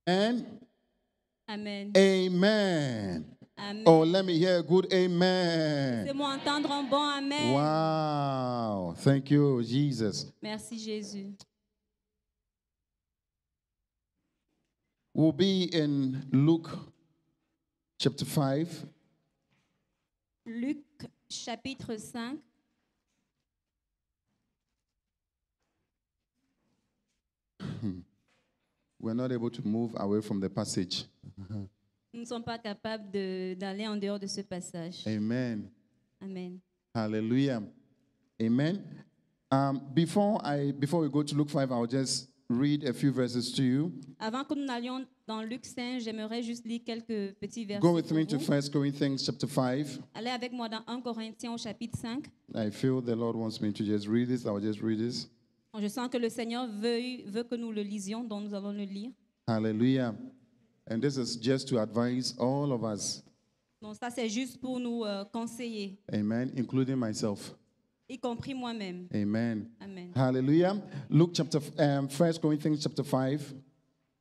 And Amen. amen. Amen. Oh, let me hear a good amen. Laissez-moi entendre un bon Amen. Wow. Thank you, Jesus. Merci Jésus. We'll be in Luke chapter 5. Luc chapitre 5. We're not able to move away from the passage. Nous ne sommes pas capables d'aller en dehors de ce passage. Amen. Amen. Hallelujah. Amen. Before we go to Luke 5, I'll just read a few verses to you. Avant que nous n'allions dans Luc 5, j'aimerais juste lire quelques petits versets. Go with pour me to vous. 1 Corinthians chapter 5. Allez avec moi dans 1 Corinthiens au chapitre 5. I feel the Lord wants me to just read this. I'll just read this. Je sens que le Seigneur veut que nous le lisions, donc nous allons le lire. Hallelujah. And this is just to advise all of us. Donc ça, c'est juste pour nous conseiller, Amen. Including myself. y compris moi-même. Amen. Amen. Hallelujah. Luke chapter 1 Corinthians chapter 5,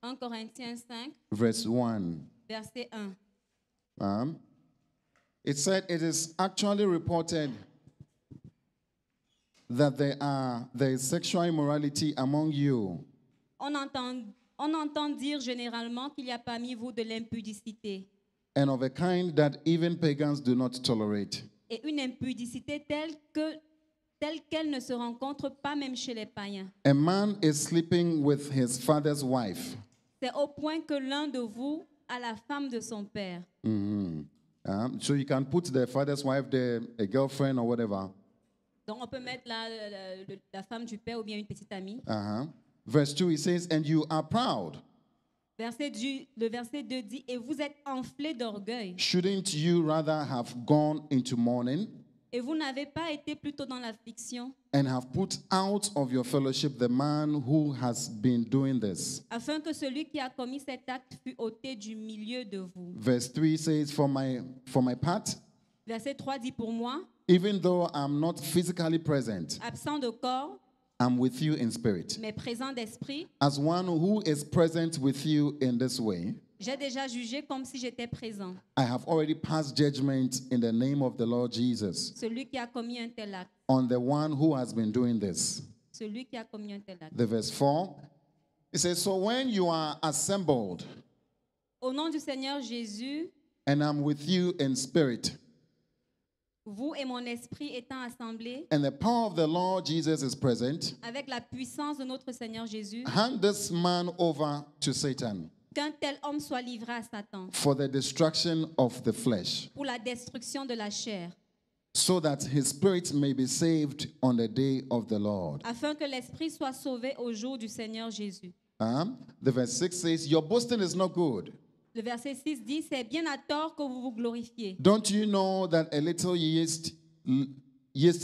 1 Corinthiens 5, verse 1. verset 1. It said it is actually reported that there is sexual immorality among you, On entend dire généralement qu'il y a parmi vous de l'impudicité. and of a kind that even pagans do not tolerate. Et une impudicité telle qu'elle ne se rencontre pas même chez les païens. A man is sleeping with his father's wife. C'est au point que l'un de vous a la femme de son père. So you can put the father's wife there, a girlfriend or whatever. Donc on peut mettre la femme du père ou bien une petite amie. Verse 2, it says, and you are proud. Le verset 2 dit, et vous êtes enflés d'orgueil. Shouldn't you rather have gone into mourning Et vous n'avez pas été plutôt dans l'affliction, and have put out of your fellowship the man who has been doing this? afin que celui qui a commis cet acte fût ôté du milieu de vous. Verse 3 says, for my part, Verset 3 dit, pour moi, even though I'm not physically present, absent de corps, I'm with you in spirit. mais présent d'esprit, As one who is present with you in this way, j'ai déjà jugé comme si j'étais présent. I have already passed judgment in the name of the Lord Jesus Celui qui a commis un tel acte. on the one who has been doing this. Celui qui a commis un tel acte. The verse 4, it says, so when you are assembled, Au nom du Seigneur Jésus, and I'm with you in spirit, vous et mon esprit étant assemblés, and the power of the Lord Jesus is present, avec la puissance de notre Seigneur Jésus, hand this man over to Satan qu'un tel homme soit livré à Satan for the destruction of the flesh, pour la destruction de la chair, so that his spirit may be saved on the day of the Lord. afin que l'esprit soit sauvé au jour du Seigneur Jésus. The verse 6 says, your boasting is not good. Le verset 6 dit, c'est bien à tort que vous vous glorifiez. Don't you know that a little yeast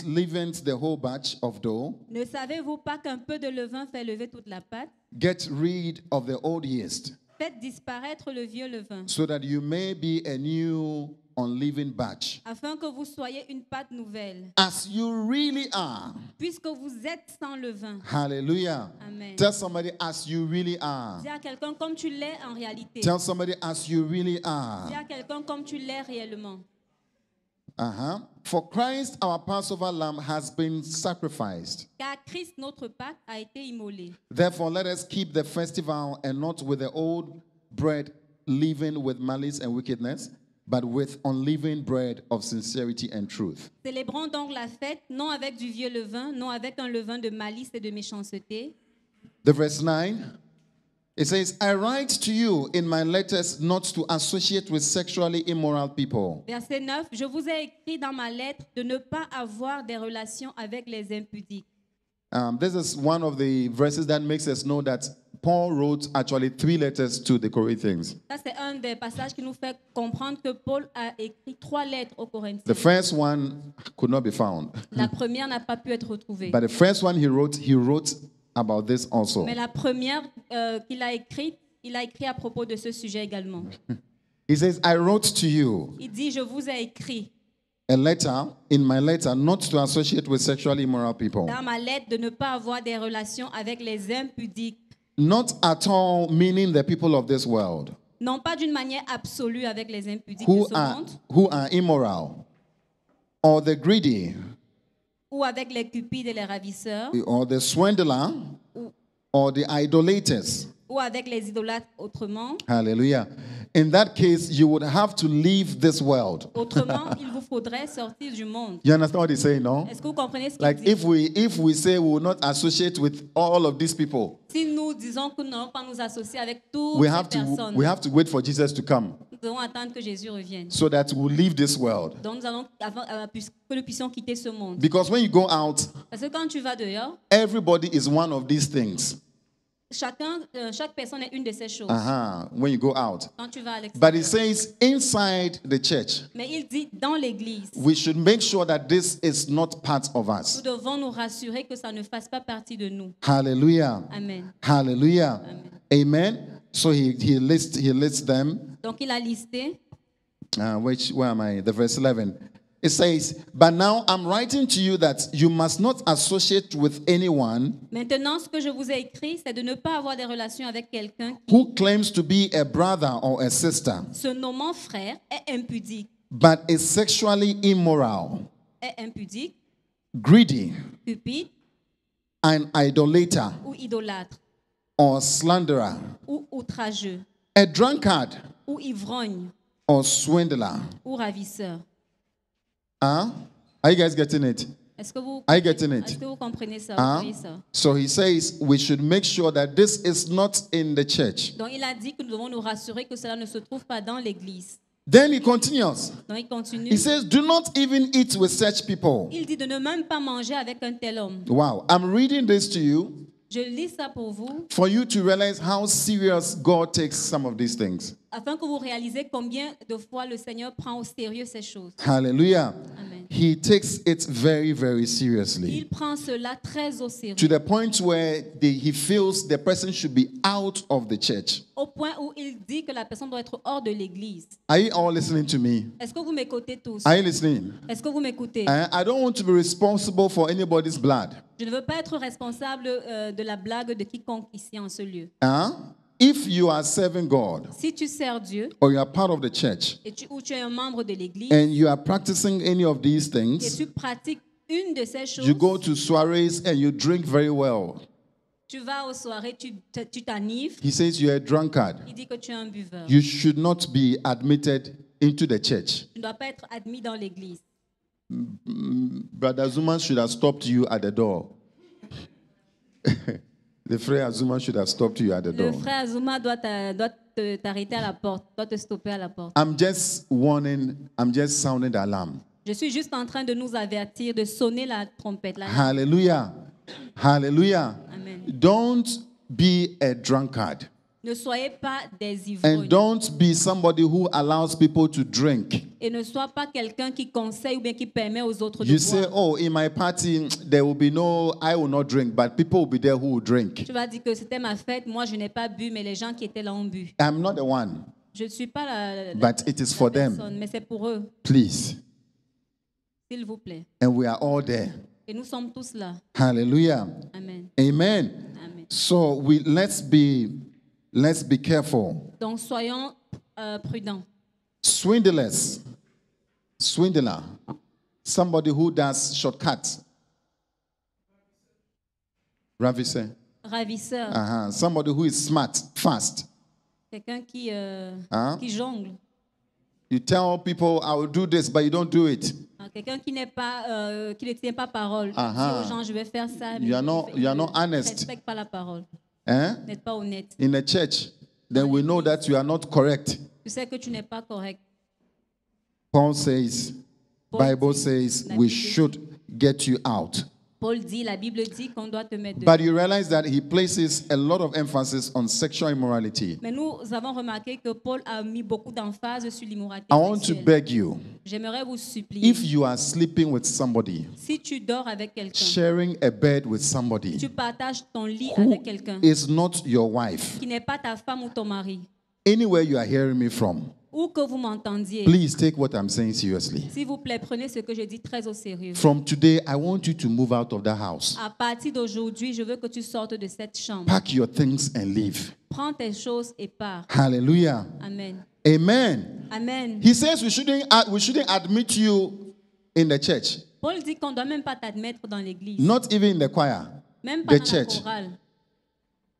leavens the whole batch of dough? Ne savez-vous pas qu'un peu de levain fait lever toute la pâte? Get rid of the old yeast, Faites disparaître le vieux levain, so that you may be a new unleavened batch, afin que vous soyez une pâte nouvelle, as you really are. puisque vous êtes sans levain. Hallelujah. Amen. Tell somebody, as you really are. Dis à quelqu'un comme tu l'es en réalité. Tell somebody, as you really Dis are. à quelqu'un comme tu l'es réellement. For Christ, our Passover lamb, has been sacrificed. Car Christ, notre Pâque, a été immolé. Therefore, let us keep the festival, and not with the old bread leavened with malice and wickedness, but with unleavened bread of sincerity and truth. Célébrons donc la fête, non avec du vieux levain, non avec un levain de malice et de méchanceté. The verse 9, it says, I write to you in my letters not to associate with sexually immoral people. Verset 9, je vous ai écrit dans ma lettre de ne pas avoir des relations avec les impudiques. This is one of the verses that makes us know that Paul wrote actually 3 letters to the Corinthians. Ça, c'est un des passages qui nous fait comprendre que Paul a écrit 3 lettres aux Corinthiens. The first one could not be found. La première n'a pas pu être retrouvée. But the first one he wrote about this also. Mais la première qu'il a écrite, il a écrit à propos de ce sujet également. He says, I wrote to you Il dit, je vous ai écrit a letter, in my letter, not to associate with sexually immoral people. dans ma lettre de ne pas avoir des relations avec les impudiques. Not at all meaning the people of this world Non pas d'une manière absolue avec les impudiques de ce monde who are immoral, or the greedy, ou avec les cupides et les ravisseurs or the swindler, or the idolaters. ou avec les idolâtres autrement. Hallelujah. In that case, you would have to leave this world. Autrement, il vous faudrait sortir du monde. You understand what he's saying, no? Est-ce que vous comprenez ce qu'il Like dit? if we say we will not associate with all of these people, Si nous disons que nous n'allons pas nous associer avec toutes we ces have personnes, to wait for Jesus to come nous devons attendre que Jésus revienne. so that we'll leave this world. Donc nous allons, que nous puissions quitter ce monde. Because when you go out, Parce que quand tu vas dehors, everybody is one of these things. chaque personne est une de ces choses. When you go out. Quand tu vas à But l'extérieur. it says inside the church, Mais il dit dans l'église, we should make sure that this is not part of nous us. devons nous rassurer que ça ne fasse pas partie de nous. Hallelujah. Amen. Hallelujah. Amen. So he lists them. Donc il a listé. Where am I? The verse 11. It says, "But now I'm writing to you that you must not associate with anyone Maintenant, ce que je vous ai écrit, c'est de ne pas avoir des relations avec quelqu'un who claims to be a brother or a sister, qui, se nommant frère, est impudique, but is sexually immoral, greedy, cupide an idolater, ou idolâtre, or slanderer, ou outrageux, a drunkard, ou ivrogne, or swindler." ou ravisseur. Are you guys getting it? Est-ce que vous, Are you getting est-ce it? que vous comprenez ça? Vous voyez ça? So he says we should make sure that this is not in the church. Donc il a dit que nous devons nous rassurer que cela ne se trouve pas dans l'église. Then he continues. Donc il continue. He says, "Do not even eat with such people." Il dit de ne même pas manger avec un tel homme. Wow. I'm reading this to you Je lis ça pour vous, for you to realize how serious God takes some of these things. afin que vous réalisez combien de fois le Seigneur prend au sérieux ces choses. Hallelujah. Amen. He takes it very, very seriously Il prend cela très au to sérieux, the point where he feels the person should be out of the church. au point où il dit que la personne doit être hors de l'église. Are you all listening to me? Est-ce que vous m'écoutez tous? Are you listening? Est-ce que vous m'écoutez? I don't want to be responsible for anybody's blood. Je ne veux pas être responsable de la blague de quiconque ici en ce lieu. If you are serving God Si tu sers Dieu or you are part of the church et ou tu es un membre de l'église and you are practicing any of these et things, tu pratiques une de ces choses, you go to soirees and you drink very well. tu vas aux soirées, tu t'enivres, He says you're a drunkard. il dit que tu es un buveur. You should not be admitted into the church. Tu ne dois pas être admis dans l'église. Brother Zuma should have stopped you at the door. The Frère Zuma should have stopped you at the Le door. frère Azuma doit t'arrêter à la porte, doit te stopper à la porte. I'm just warning, I'm just sounding the alarm. Je suis juste en train de nous avertir, de sonner la trompette. Hallelujah. Hallelujah. Amen. Don't be a drunkard. Ne soyez pas des And ivrognes. don't be somebody who allows people to drink. Et ne sois pas quelqu'un qui conseille ou bien qui permet aux autres de You say, boire. "Oh, in my party, there will be I will not drink, but people will be there who will drink." Tu vas dire que c'était ma fête, moi je n'ai pas bu, mais les gens qui étaient là ont bu. I'm not the one, Je ne suis pas la but it is for them. personne, mais c'est pour eux, Please. s'il vous plaît. And we are all there. Et nous sommes tous là. Hallelujah. Amen. Amen. Amen. So let's be careful. Donc soyons prudents. Swindlers. Swindler. Somebody who does shortcuts. Ravisseur. Ravisseur. Somebody who is smart, fast. Quelqu'un qui jongle. You tell people, "I will do this," but you don't do it. Quelqu'un qui ne tient pas parole. Tu dis aux gens, je vais faire ça. You are not ne honest. respecte pas la parole. Eh? N'êtes pas honnête. In the church, then we know that you are not correct. Tu sais que tu n'es pas correct. Paul says, Bible says, we should get you out. Paul dit, la Bible dit qu'on doit te mettre But dehors. you realize that he places a lot of emphasis on sexual immorality. Mais nous avons remarqué que Paul a mis beaucoup d'emphase sur l'immoralité I want to sexuelle. beg you, J'aimerais vous supplier, if you are sleeping with somebody, si tu dors avec quelqu'un, sharing a bed with somebody tu partages ton lit who avec quelqu'un is not your wife, qui n'est pas ta femme ou ton mari, anywhere you are hearing me from, Où que vous m'entendiez, please take what I'm saying seriously. s'il vous plaît, prenez ce que je dis très au sérieux. From today, I want you to move out of that house. À partir d'aujourd'hui, je veux que tu sortes de cette chambre. Pack your things and leave. Prends tes choses et pars. Hallelujah. Amen. Amen. Amen. He says we shouldn't admit you in the church, Paul dit qu'on ne doit même pas t'admettre dans l'église. not even in the choir. Même pas The dans church. la chorale.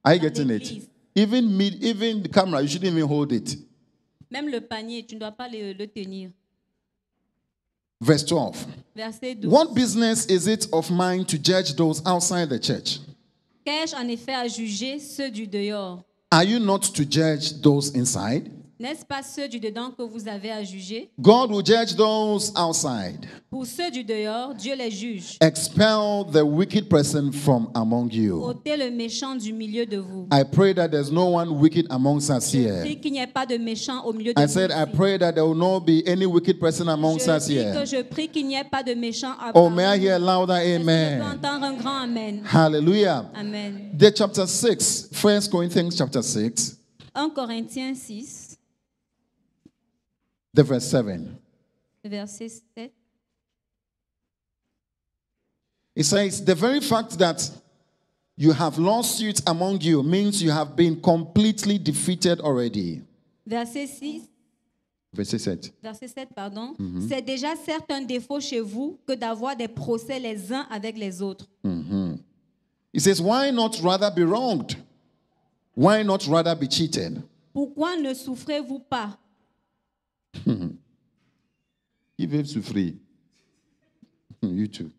Are you Dans getting it? l'église. Even the camera, you shouldn't even hold it. Même le panier, tu ne dois pas le tenir. Verse 12. Verset 12. What business is it of mine to judge those outside the church? Qu'ai-je en effet à juger ceux du dehors? Are you not to judge those inside? N'est-ce pas ceux du dedans que vous avez à juger? God will judge those outside. Pour ceux du dehors, Dieu les juge. Expel the wicked person from among you. Ôtez le méchant du milieu de vous. I pray that there's no one wicked amongst us Je here. prie qu'il n'y ait pas de méchant au milieu de I vous. said, I ici. pray that there will not be any wicked person amongst us here. Je prie qu'il n'y ait pas de méchant à Oh, may I parmi hear nous. louder? Est-ce que je peux Amen. entendre un grand amen? Hallelujah. Amen. The chapter 6, 1 Corinthians chapter 6, 1 Corinthiens 6, the verse 7. verset 7. It says, the very fact that you have lawsuits among you means you have been completely defeated already. Verset 6. Verse 7. Verset 7, pardon. C'est déjà certes un défaut chez vous que d'avoir des procès les uns avec les autres. It says, why not rather be wronged? Why not rather be cheated? Pourquoi ne souffrez-vous pas? Give him to free. You too.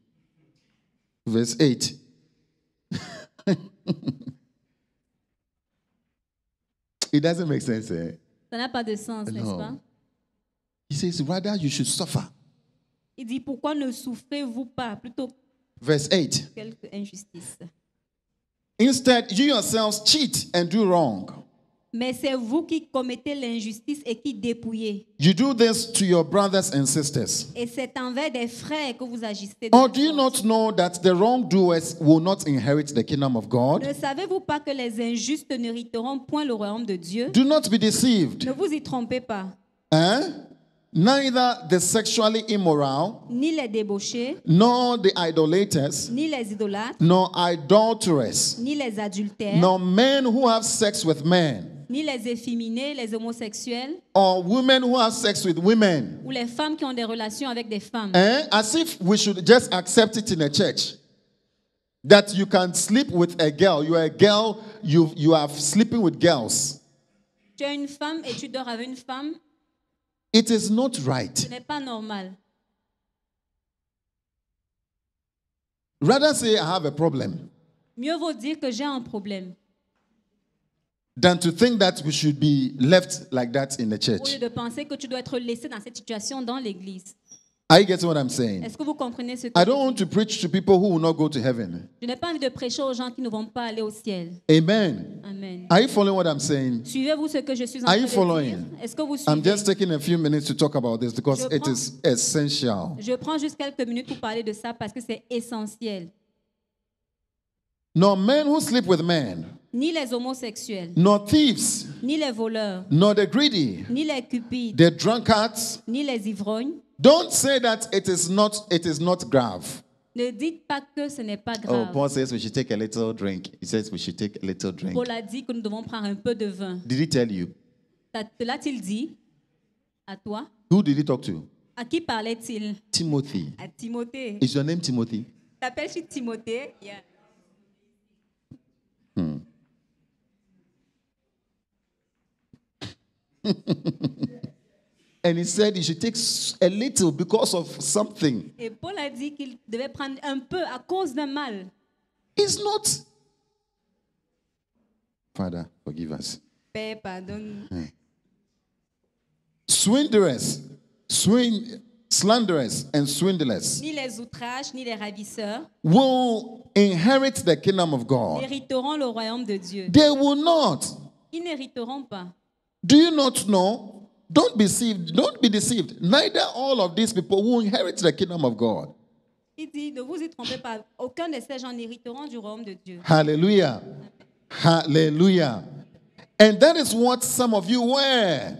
Verse 8. It doesn't make sense, eh? Ça n'a pas de sens, n'est-ce No. pas? He says, rather you should suffer. Il dit, pourquoi ne souffrez-vous pas? Plutôt Verse 8. quelque injustice. Instead, you yourselves cheat and do wrong. Mais c'est vous qui commettez l'injustice et qui dépouillez. You do this to your brothers and sisters. Et c'est envers des frères que vous agissez. de Or la do you sorte. not know that the wrongdoers will not inherit the kingdom of God? Ne savez-vous pas que les injustes n'hériteront point le royaume de Dieu? Do not be deceived. Ne vous y trompez pas. Neither the sexually immoral, Ni les débauchés, nor the idolaters, ni les idolâtres, nor adulterers, ni les adultères, nor men who have sex with men, ni les efféminés, les homosexuels, or women who have sex with women. ou les femmes qui ont des relations avec des femmes. As if we should just accept it in a church. That you can sleep with a girl. You are a girl, you are sleeping with girls. Tu es une femme et tu dors avec une femme, It is not ce right. n'est pas normal. Rather say I have a problem Mieux vaut dire que j'ai un problème than to think that we should be left like that in the au church. lieu de penser que tu dois être laissé dans cette situation dans l'église. Are you getting what I'm saying? Est-ce que vous comprenez ce que I je don't want dis? to preach to people who will not go to heaven. Je n'ai pas envie de prêcher aux gens qui ne vont pas aller au ciel. Amen. Amen. Are you following what I'm saying? Suivez-vous ce que je suis en Are train you de following? dire? Est-ce que vous I'm suivez? just taking a few minutes to talk about this because Je it prends- is essential. Je prends juste quelques minutes pour parler de ça parce que c'est essentiel. Nor men who sleep with men, Ni les homosexuels, nor thieves, ni les voleurs, nor the greedy, ni les cupides, the drunkards. ni les ivrognes. Don't say that it is not grave. Ne dites pas que ce n'est pas Oh, grave. Paul says we should take a little drink. He says we should take a little drink. Paul a dit que nous devons prendre un peu de vin. Did he tell you? Te l'a-t-il dit? À toi? Who did he talk to? À qui parlait-il? Timothy. À Timothée. Is your name Timothy? T'appelles-tu Timothée? Yeah. And he said he should take a little because of something. Et Paul a dit qu'il devait prendre un peu à cause d'un mal. It's not. Father, forgive us. Père, pardonne. Slanderers and swindlers Ni les outrages, ni les ravisseurs will inherit the kingdom of God. n'hériteront le royaume de Dieu. They will not. Ils n'hériteront pas. Do you not know? Don't be deceived. Don't be deceived. Neither all of these people will inherit the kingdom of God. Il dit, ne vous y trompez pas. Aucun de ces gens n'hériteront du royaume de Dieu. Hallelujah. Hallelujah. And that is what some of you were.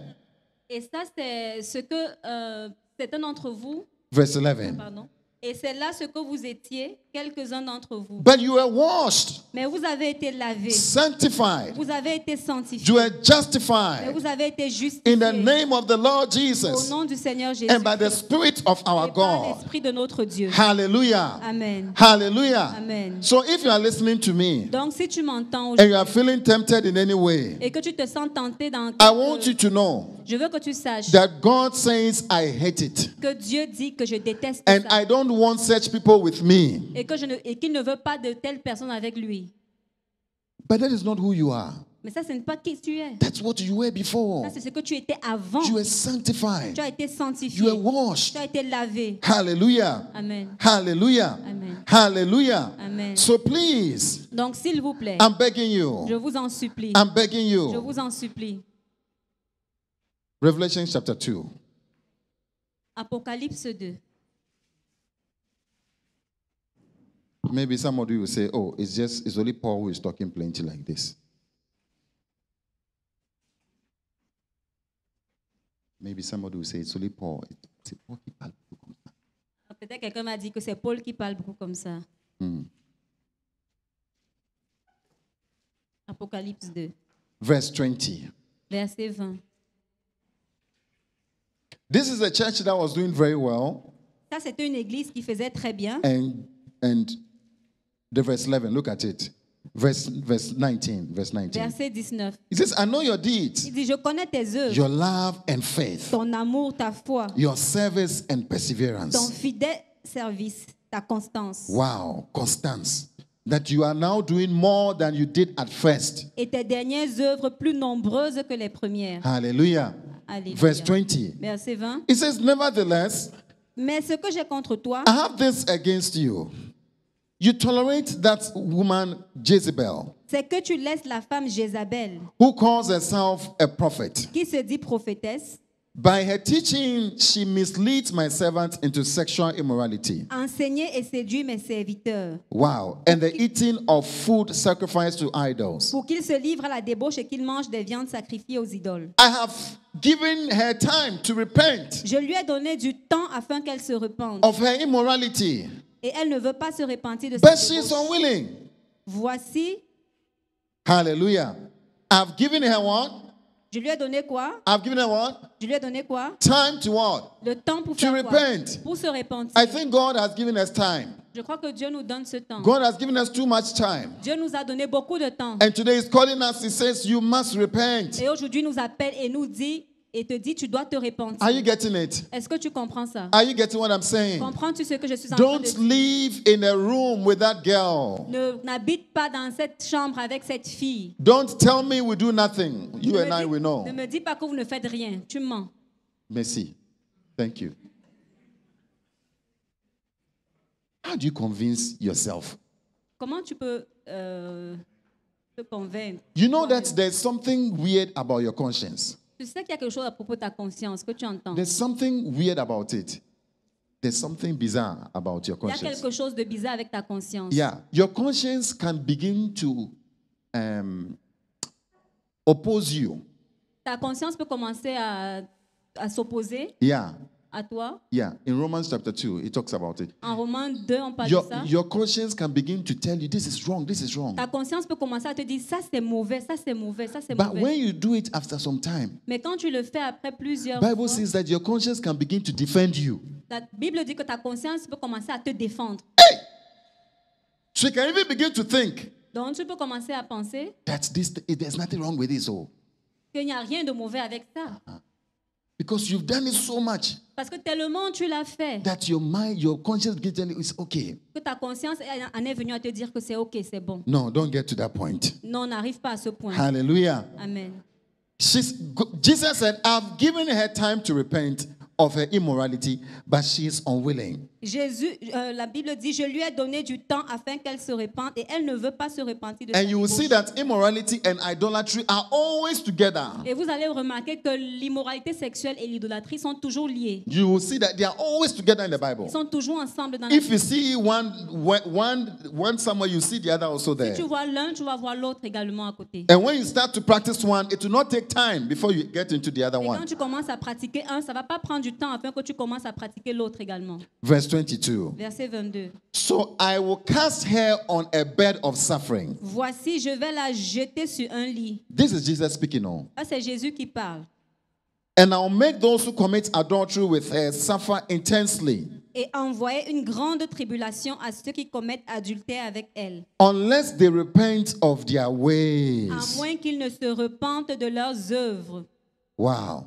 Et ça, c'est ce que certains d'entre vous, Verse 11. pardon, et c'est là ce que vous étiez, quelques-uns d'entre vous. But you were washed, Mais vous avez été lavés, sanctified, vous avez été sanctifiés, you were mais justified vous avez été in justifiés the name of the Lord au Jesus nom du Seigneur Jésus and by the Spirit of our et par God. l'Esprit de notre Dieu. Hallelujah. Amen. Hallelujah. Amen. So if you are listening to me Donc, si tu m'entends and aujourd'hui you are feeling tempted in any way, et que tu te sens tenté dans I want you to know je veux que tu saches that God says, I hate it. que Dieu dit que je déteste And ça I don't want such people with me. et qu'il ne veut pas de telles personnes avec lui. But that is not who you are. Mais ça, ce n'est pas qui tu es. That's what you were before. Ça, c'est ce que tu étais avant. You were sanctified. Tu as été You sanctifié. were washed. Tu as été lavé. Hallelujah. Amen. Hallelujah. Amen. Hallelujah. Amen. So please, Donc, s'il vous plaît, I'm begging je you. vous en supplie. I'm begging Je you. vous en supplie. Revelation chapter 2. Apocalypse 2. Maybe somebody will say, oh, it's only Paul who is talking plenty like this. Maybe somebody will say, it's only Paul. C'est Paul qui parle beaucoup comme ça. Peut-être quelqu'un m'a dit que c'est Paul qui parle beaucoup comme ça. Apocalypse 2, Verse 20. verset 20. This is a church that was doing very well. Ça, c'était une église qui faisait très bien. And the verse 11, look at it. Verse 19. Verset 19. It says, I know your deeds, Il dit, je connais tes œuvres, your love and faith, ton amour, ta foi, your service and ton perseverance. fidèle service, ta constance. Wow, Constance. That you are now doing more than you did at first. Et tes dernières œuvres plus nombreuses que les premières. Hallelujah. Alléluia. Verse 20. Verset 20. It says, nevertheless, Mais ce que j'ai contre toi, I have this against you. You tolerate that woman Jezebel, c'est que tu laisses la femme Jézabel, who calls herself a prophet. qui se dit prophétesse, By her teaching, she misleads my servants into sexual immorality. enseigner et séduire mes serviteurs, Wow. And the eating of food sacrificed to idols. pour qu'ils se livrent à la débauche et qu'ils mangent des viandes sacrifiées aux idoles. I have given her time to repent Je lui ai donné du temps afin qu'elle se repente. of her immorality, Et elle ne veut pas se repentir de but sa she's débauche. unwilling. Voici, Hallelujah. I've given her what? je lui ai donné quoi? I've given her what? Je lui ai donné quoi? Time to what? Le temps pour To faire quoi? repent. Pour se repentir. I think God has given us time. Je crois que Dieu nous donne ce temps. God has given us too much time. Dieu nous a donné beaucoup de temps. And today he's calling us, he says, you must repent. Et aujourd'hui, il nous appelle et nous dit, et te dit, tu dois te repentir. Are you getting it? Est-ce que tu comprends ça? Are you getting what I'm saying? Comprends-tu ce que je suis en train de Don't dire? live in a room with that girl. N'habite pas dans cette chambre avec cette fille. Don't tell me we do nothing. You Ne and me I, dis- we know. Ne me dis pas que vous ne faites rien. Tu mens. Merci. Thank you. How do you convince yourself? Comment tu peux te convaincre? You know that there's something weird about your conscience. Tu sais qu'il y a quelque chose à propos de ta conscience que tu entends. There's something weird about it. There's something bizarre about your Il y a conscience. quelque chose de bizarre avec ta conscience. Yeah, your conscience can begin to oppose you. Ta conscience peut commencer à s'opposer Yeah, à toi. yeah. In Romans chapter 2, it talks about it. En Romains 2, on parle de ça. Your conscience can begin to tell you this is wrong, this is wrong. Ta conscience peut commencer à te dire ça c'est mauvais, ça c'est mauvais, ça c'est But mauvais. when you do it after some time, Mais quand tu le fais après plusieurs Bible fois, says that your conscience can begin to defend you. la Bible dit que ta conscience peut commencer à te défendre. So you can even begin to think Donc tu peux commencer à penser that there's nothing wrong with this, qu'il n'y a rien de mauvais avec ça. because you've done it so much Parce que tellement tu l'as fait that your mind, your conscience begins to tell you it's okay. que ta conscience en est venue à te dire que c'est OK, c'est bon. No, don't get to that point. Non, on n'arrive pas à ce point. Hallelujah. Amen. Jesus said, I've given her time to repent of her immorality, but she is unwilling. La Bible dit, je lui ai donné du temps afin qu'elle se répande et elle ne veut pas se repentir de sa And you will see débauche. that immorality and idolatry are always together. Et vous allez remarquer que l'immoralité sexuelle et l'idolâtrie sont toujours liées. You will see that they are always together in the Bible. Ils sont toujours ensemble dans la If Bible. you see one somewhere, you see the other also there. Si tu vois l'un, tu vas voir l'autre également à côté. And when you start to practice one, it will not take time before you get into the other Et quand one. tu commences à pratiquer un, ça ne va pas prendre du temps afin que tu commences à pratiquer l'autre également. Verse 22. Verset 22. So I will cast her on a bed of suffering. Voici, je vais la jeter sur un lit. This is Jesus speaking on. Ça, c'est Jésus qui parle. And I'll make those who commit adultery with her suffer intensely, Et envoyer une grande tribulation à ceux qui commettent adultère avec elle, unless they repent of their à ways. moins qu'ils ne se repentent de leurs œuvres. Wow.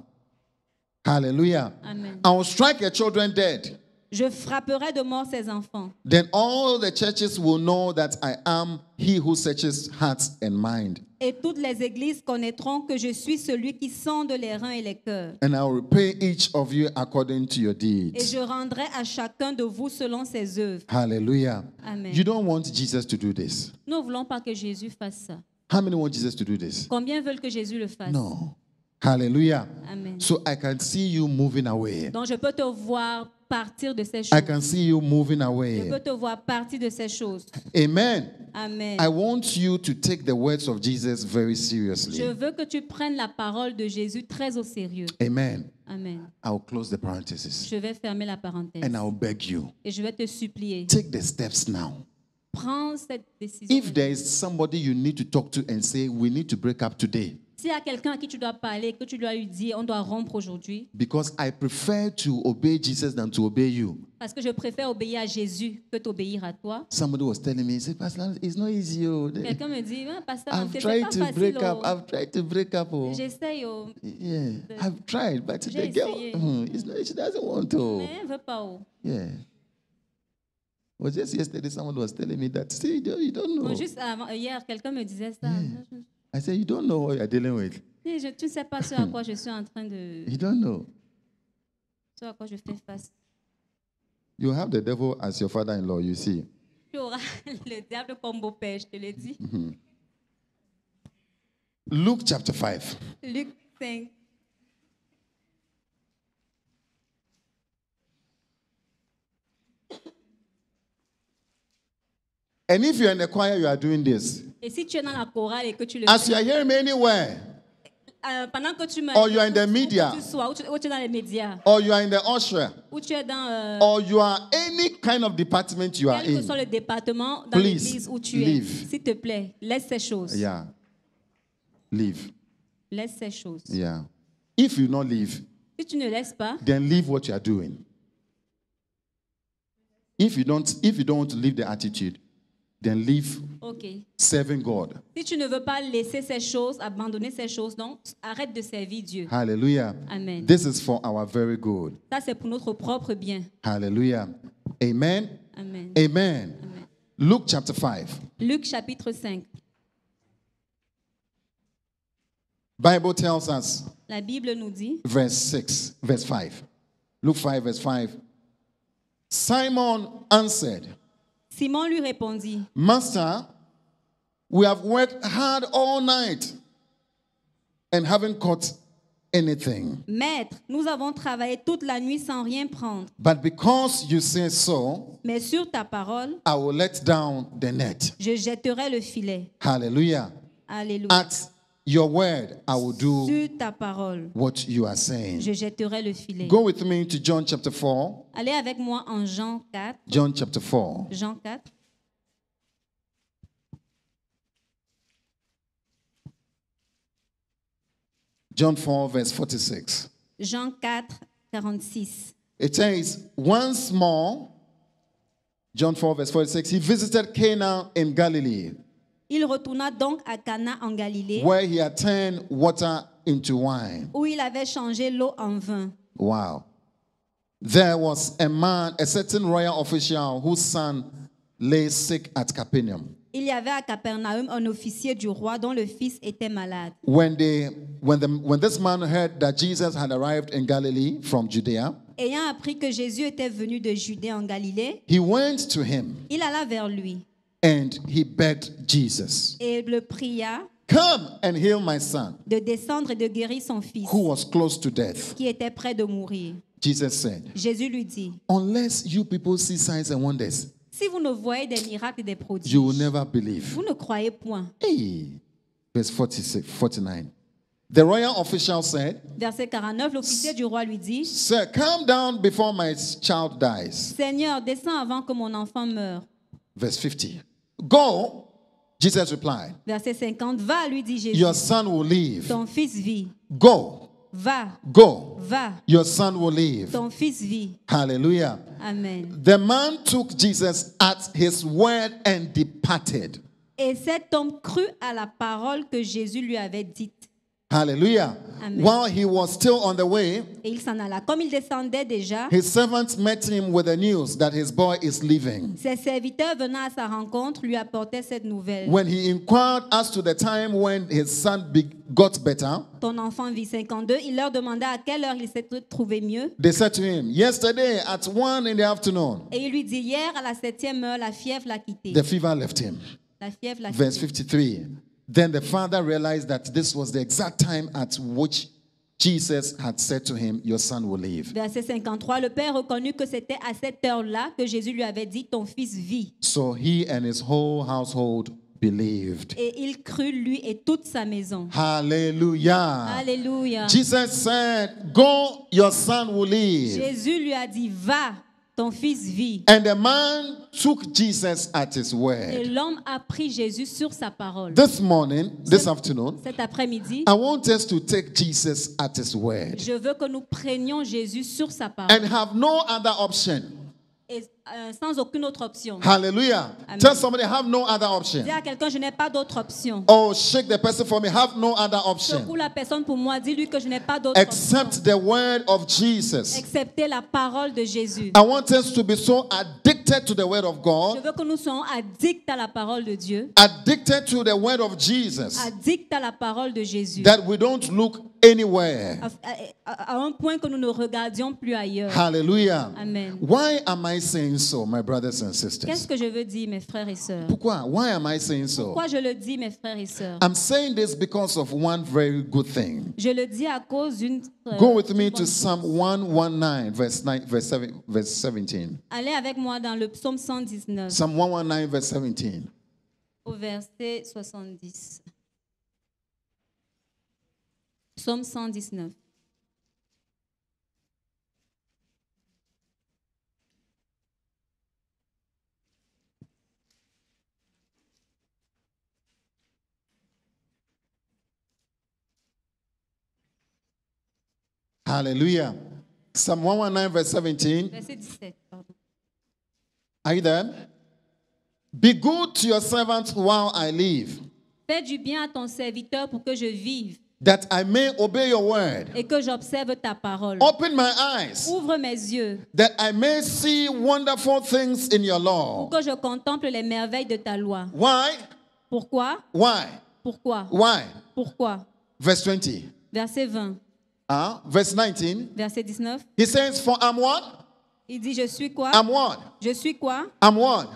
Hallelujah. Amen. I will strike your children dead. Je frapperai de mort ses enfants. Then all the churches will know that I am he who searches hearts and mind. Et toutes les églises connaîtront que je suis celui qui sonde les reins et les cœurs. And I will repay each of you according to your Et deeds. je rendrai à chacun de vous selon ses œuvres. Hallelujah. Amen. You don't want Jesus to do this. Nous ne voulons pas que Jésus fasse ça. How many want Jesus to do this? Combien veulent que Jésus le fasse? No. Hallelujah. Amen. So I can see you moving away. Donc je peux te voir partir de ces I choses. can see you moving Je away. peux te voir partir de ces choses. Amen. Amen. I want you to take the words of Jesus very Je seriously. veux que tu prennes la parole de Jésus très au sérieux. Amen. Amen. I'll close the parenthesis Je vais fermer la parenthèse. and I'll beg you, Et je vais te supplier. take the steps now. Prends cette décision. If there is somebody you need to talk to and say, we need to break up today, S'il y a quelqu'un à qui tu dois parler, que tu dois lui dire, on doit rompre aujourd'hui, because I prefer to obey Jesus than to obey you. parce que je préfère obéir à Jésus que t'obéir à toi. Somebody was telling me, he said, Pastor, it's not easy. Oh. Quelqu'un me dit, ah, pasteur, I've c'est tried pas to facile. break up. Oh. I've tried to break up. Oh. J'essaye, oh. Yeah, I've tried, but the J'ai girl, essayé. it's not, she doesn't want to. Mais elle ne veut pas. Oh. Yeah. It was just yesterday someone was telling me that. See, you don't know. Bon, juste hier, quelqu'un me disait ça. I said, you don't know what you're dealing with. Tu ne sais pas ce à quoi je suis en train de... You don't know. Ce à quoi je fais face. You have the devil as your father-in-law, you see. Tu auras le diable comme beau-père, je te le dis. Luke chapter 5. Luc 5. And if you're in the choir, you are doing this. Et si tu es dans la chorale et que tu le As you fais, are hearing me anywhere, pendant que tu me... or you are in the où media, tu sois, où tu es dans les médias, or you are in the usher, où tu es dans... or you are any kind of department you are quel que soit in. le département dans Please, l'église où tu es, leave. s'il te plaît, laisse ces choses. Yeah. Leave. Laisse ces choses. Yeah. If you not leave, Si tu ne laisses pas, then leave what you are doing. If you don't want to leave the attitude, then leave ok. serving God. Si tu ne veux pas laisser ces choses, abandonner ces choses, donc arrête de servir Dieu. Hallelujah. Amen. This is for our very good. Ça, c'est pour notre propre bien. Hallelujah. Amen. Amen. Amen. Amen. Luke chapter 5. Luc chapitre 5. Bible tells us, La Bible nous dit, verse 5. Luke 5, verse 5. Simon answered, Simon lui répondit, Master, we have worked hard all night and haven't caught anything. Maître, nous avons travaillé toute la nuit sans rien prendre. But because you say so, Mais sur ta parole, I will let down the net. je jetterai le filet. Hallelujah. Alléluia. At your word, I will do Sur ta parole, what you are saying. je jetterai le filet. Go with me to John chapter 4. Allez avec moi en Jean 4. John chapter 4. Jean 4. John 4, verse 46. Jean 4, 46. It says, once more, John 4, verse 46, he visited Cana in Galilee, Il retourna donc à Cana en Galilée, where he had turned water into wine. où il avait changé l'eau en vin. Wow. There was a man, a certain royal official, whose son lay sick at Capernaum. Il y avait à Capernaum un officier du roi dont le fils était malade. When this man heard that Jesus had arrived in Galilee from Judea, Ayant appris que Jésus était venu de Judée en Galilée, he went to him il alla vers lui and he begged Jesus, et le pria come and heal my son, de descendre et de guérir son fils, who was close to death. qui était près de mourir. Jesus said, Jésus lui dit, unless you people see signs and wonders, si vous ne voyez des miracles et des prodiges, you will never believe. vous ne croyez point. Hey, verse 46, 49. The royal official said, Verset 49, l'officier du roi lui dit, sir, come down before my child dies. Seigneur, descends avant que mon enfant meure. Verse 50. Go, Jesus replied, Verset 50, va, lui dit Jésus, your son will live. ton fils vit. Go, Va, go, va, your son will live. ton fils vit. Hallelujah. Amen. The man took Jesus at his word and departed. Et cet homme crut à la parole que Jésus lui avait dite. Hallelujah. Amen. While he was still on the way, Et il s'en alla. Comme il descendait déjà, his servants met him with the news that his boy is living. ses serviteurs venant à sa rencontre lui apportaient cette nouvelle. When he inquired as to the time when his son got better, Ton enfant vit 52. Il leur demanda à quelle heure il s'est trouvé mieux. they said to him, yesterday at 1 in the afternoon, Et il lui dit, hier à la 7e heure, la fièvre l'a quitté. the fever left him. La fièvre l'a Verse quitté. 53. Then the father realized that this was the exact time at which Jesus had said to him, your son will live. Verset 53, le père reconnut que c'était à cette heure-là que Jésus lui avait dit, ton fils vit. So he and his whole household believed. Et il crut, lui et toute sa maison. Hallelujah. Alléluia. Jesus said, go, your son will live. Jésus lui a dit, va, ton fils vit. And the man took Jesus at his Et word. l'homme a pris Jésus sur sa parole. This morning, this afternoon, Cet après-midi, I want us to take Jesus at his word je veux que nous prenions Jésus sur sa parole. and have no other option. Et, sans aucune autre option. Hallelujah. Amen. Tell somebody, have no other option. Dis à quelqu'un, je n'ai pas d'autre option. Oh, shake the person for me, have no other option. Secoue la personne pour moi, dis-lui que je n'ai pas d'autre option. Except the word of Jesus. Excepté la parole de Jésus. I want us to be so addicted to the word of Je God, veux que nous soyons addicts à la parole de Dieu, addicted to the word of Jesus, addicts à la parole de Jésus, that we don't look anywhere. à un point que nous ne regardions plus ailleurs. Hallelujah. Amen. Why am I saying so, my brothers and Qu'est-ce sisters? que je veux dire, mes frères et sœurs? Pourquoi? Why am I saying so? Pourquoi je le dis, mes frères et sœurs? I'm saying this because of one very good thing. Je le dis à cause d'une... Go with me to Psalm 119, verse 17. Allez avec moi dans le psaume 119, Psalm 119, verse 17. au verset 70. Psaume 119. Hallelujah. Psalm 119, verse 17. Verset 17, pardon. Are you there? Be good to your servant while I live, Fais du bien à ton serviteur pour que je vive that I may obey your word. et que j'observe ta parole. Open my eyes, Ouvre mes yeux that I may see wonderful things in your law. pour que je contemple les merveilles de ta loi. Why? Pourquoi? Why? Pourquoi? Why? Pourquoi? Verse 20. Verset 20. Verse 19. Verset 19. He says, for I'm what? Il dit, je suis quoi? I'm what? Je suis quoi? I'm what?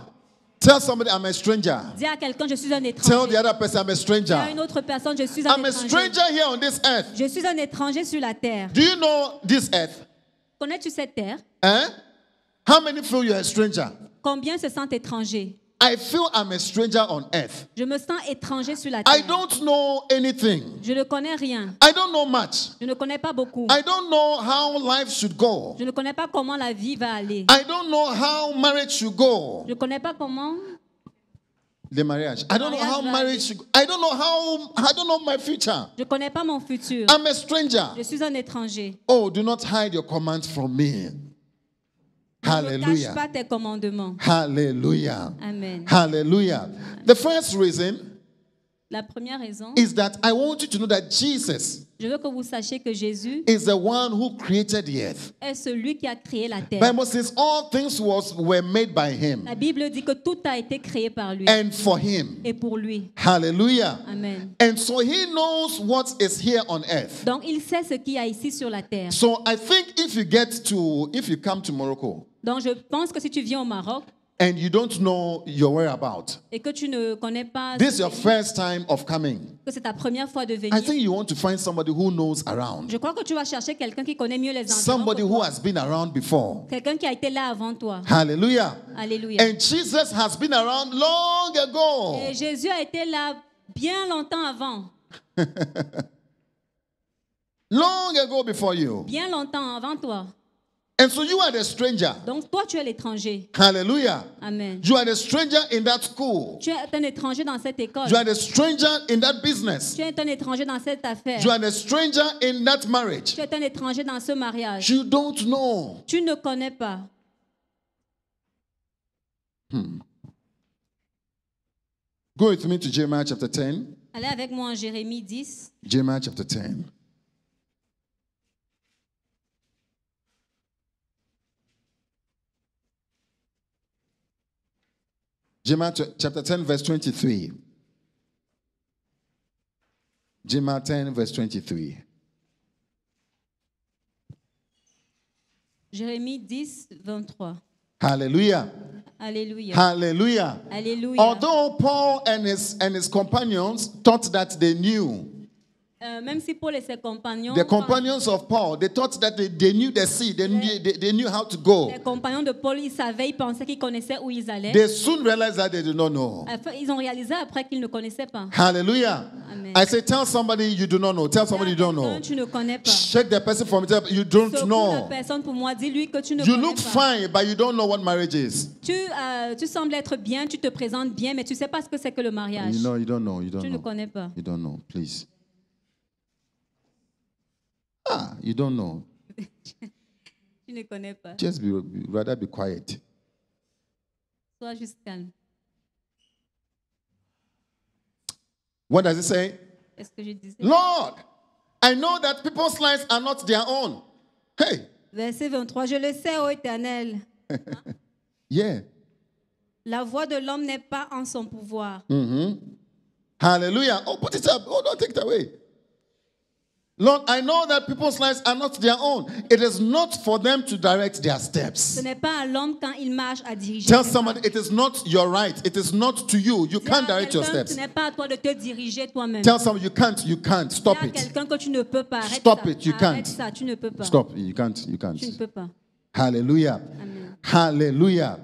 Tell somebody I'm a stranger. Dis à quelqu'un, je suis un Tell étranger. the other person I'm a Dis à stranger. une autre personne, je suis un I'm a étranger. stranger here on this earth. Je suis un étranger sur la terre. Do you know this earth? Connais-tu cette terre? Eh? How many feel you're a stranger? Combien se sentent étrangers? I feel I'm a stranger on earth. Je me sens étranger sur la I terre. don't know anything. Je ne connais rien. I don't know much. Je ne connais pas beaucoup. I don't know how life should go. Je ne connais pas comment la vie va aller. I don't know how marriage should go. Je ne connais pas comment. The marriage. I don't know how marriage should go. I don't know my future. Je ne connais pas mon futur. I'm a stranger. Je suis un étranger. Oh, do not hide your commands from me. Ne cache Hallelujah. pas tes commandements. Hallelujah. Amen. Hallelujah. The first reason La première raison, is that I want you to know that Jesus Je veux que vous sachiez que Jésus is the one who created the earth. est celui qui a créé la terre. Bible says all things were made by him La Bible dit que tout a été créé par lui and for him. et pour lui. Hallelujah. Amen. And so he knows what is here on earth. Donc il sait ce qu'il y a ici sur la terre. So I think if you come to Morocco Donc je pense que si tu viens au Maroc and you don't know your whereabouts, et que tu ne connais pas, this is your first time of coming, que c'est ta première fois de I venir, think you want to find somebody who knows around. je crois que tu vas chercher quelqu'un qui connaît mieux les environs Somebody que who toi. has been around before. Quelqu'un qui a été là avant toi. Hallelujah. Alléluia. And Jesus has been around long ago. Et Jésus a été là bien longtemps avant. Long ago before you. Bien longtemps avant toi. And so you are the stranger. Donc toi, tu es l'étranger. Hallelujah. Amen. You are the stranger in that school. Tu es un étranger dans cette école. You are the stranger in that business. Tu es un étranger dans cette affaire. You are the stranger in that marriage. Tu es un étranger dans ce mariage. You don't know. Tu ne connais pas. Go with me to Jeremiah chapter 10. Allez avec moi en Jérémie 10. Jeremiah chapter 10. Jeremiah chapter 10 verse 23. Jeremiah 10 verse 23. Jérémie 10, 23. Hallelujah. Alléluia. Hallelujah. Alléluia. Although Paul and his companions thought that they knew, Même si Paul et ses compagnons, the companions of Paul, they thought that they knew the sea, they knew how to go. les compagnons de Paul, ils savaient, ils pensaient qu'ils connaissaient où ils allaient. They soon realized that they did not know. Enfin, ils ont réalisé après qu'ils ne connaissaient pas. Hallelujah. Amen. I say, tell somebody you do not know. Tell somebody you don't know. Quelqu'un, tu ne connais pas. Shake the person from it. You don't Secoue la know. personne pour moi, dis-lui que tu ne You connais look pas. fine, but you don't know what marriage is. Tu sembles être bien, tu te présentes bien, mais tu ne sais pas ce que c'est que le mariage. You know, you don't know. You don't Tu ne know. connais pas. You don't know, please. You don't know. Tu ne connais pas. Just rather be quiet. Sois juste calme. What does it say? Est-ce que je disais? Lord, I know that people's lives are not their own. Hey, Verset 23. Je le sais, ô Éternel. yeah. La voix de l'homme n'est pas en son pouvoir. Hallelujah. Oh, put it up. Oh, don't take it away. Lord, I know that people's lives are not their own. It is not for them to direct their Ce steps. n'est pas à l'homme quand il marche à diriger. Tell ses somebody pas. it is not your right. It is not to you. You Dis can't à direct your quelqu'un, steps. ce n'est pas à toi de te diriger toi-même. Tell somebody you can't. Stop Dis à it. quelqu'un que tu ne peux pas. Arrête Stop ça. it, you Arrête can't. ça, tu ne peux pas. Stop. You can't. Tu ne peux pas. Hallelujah. Amen. Hallelujah.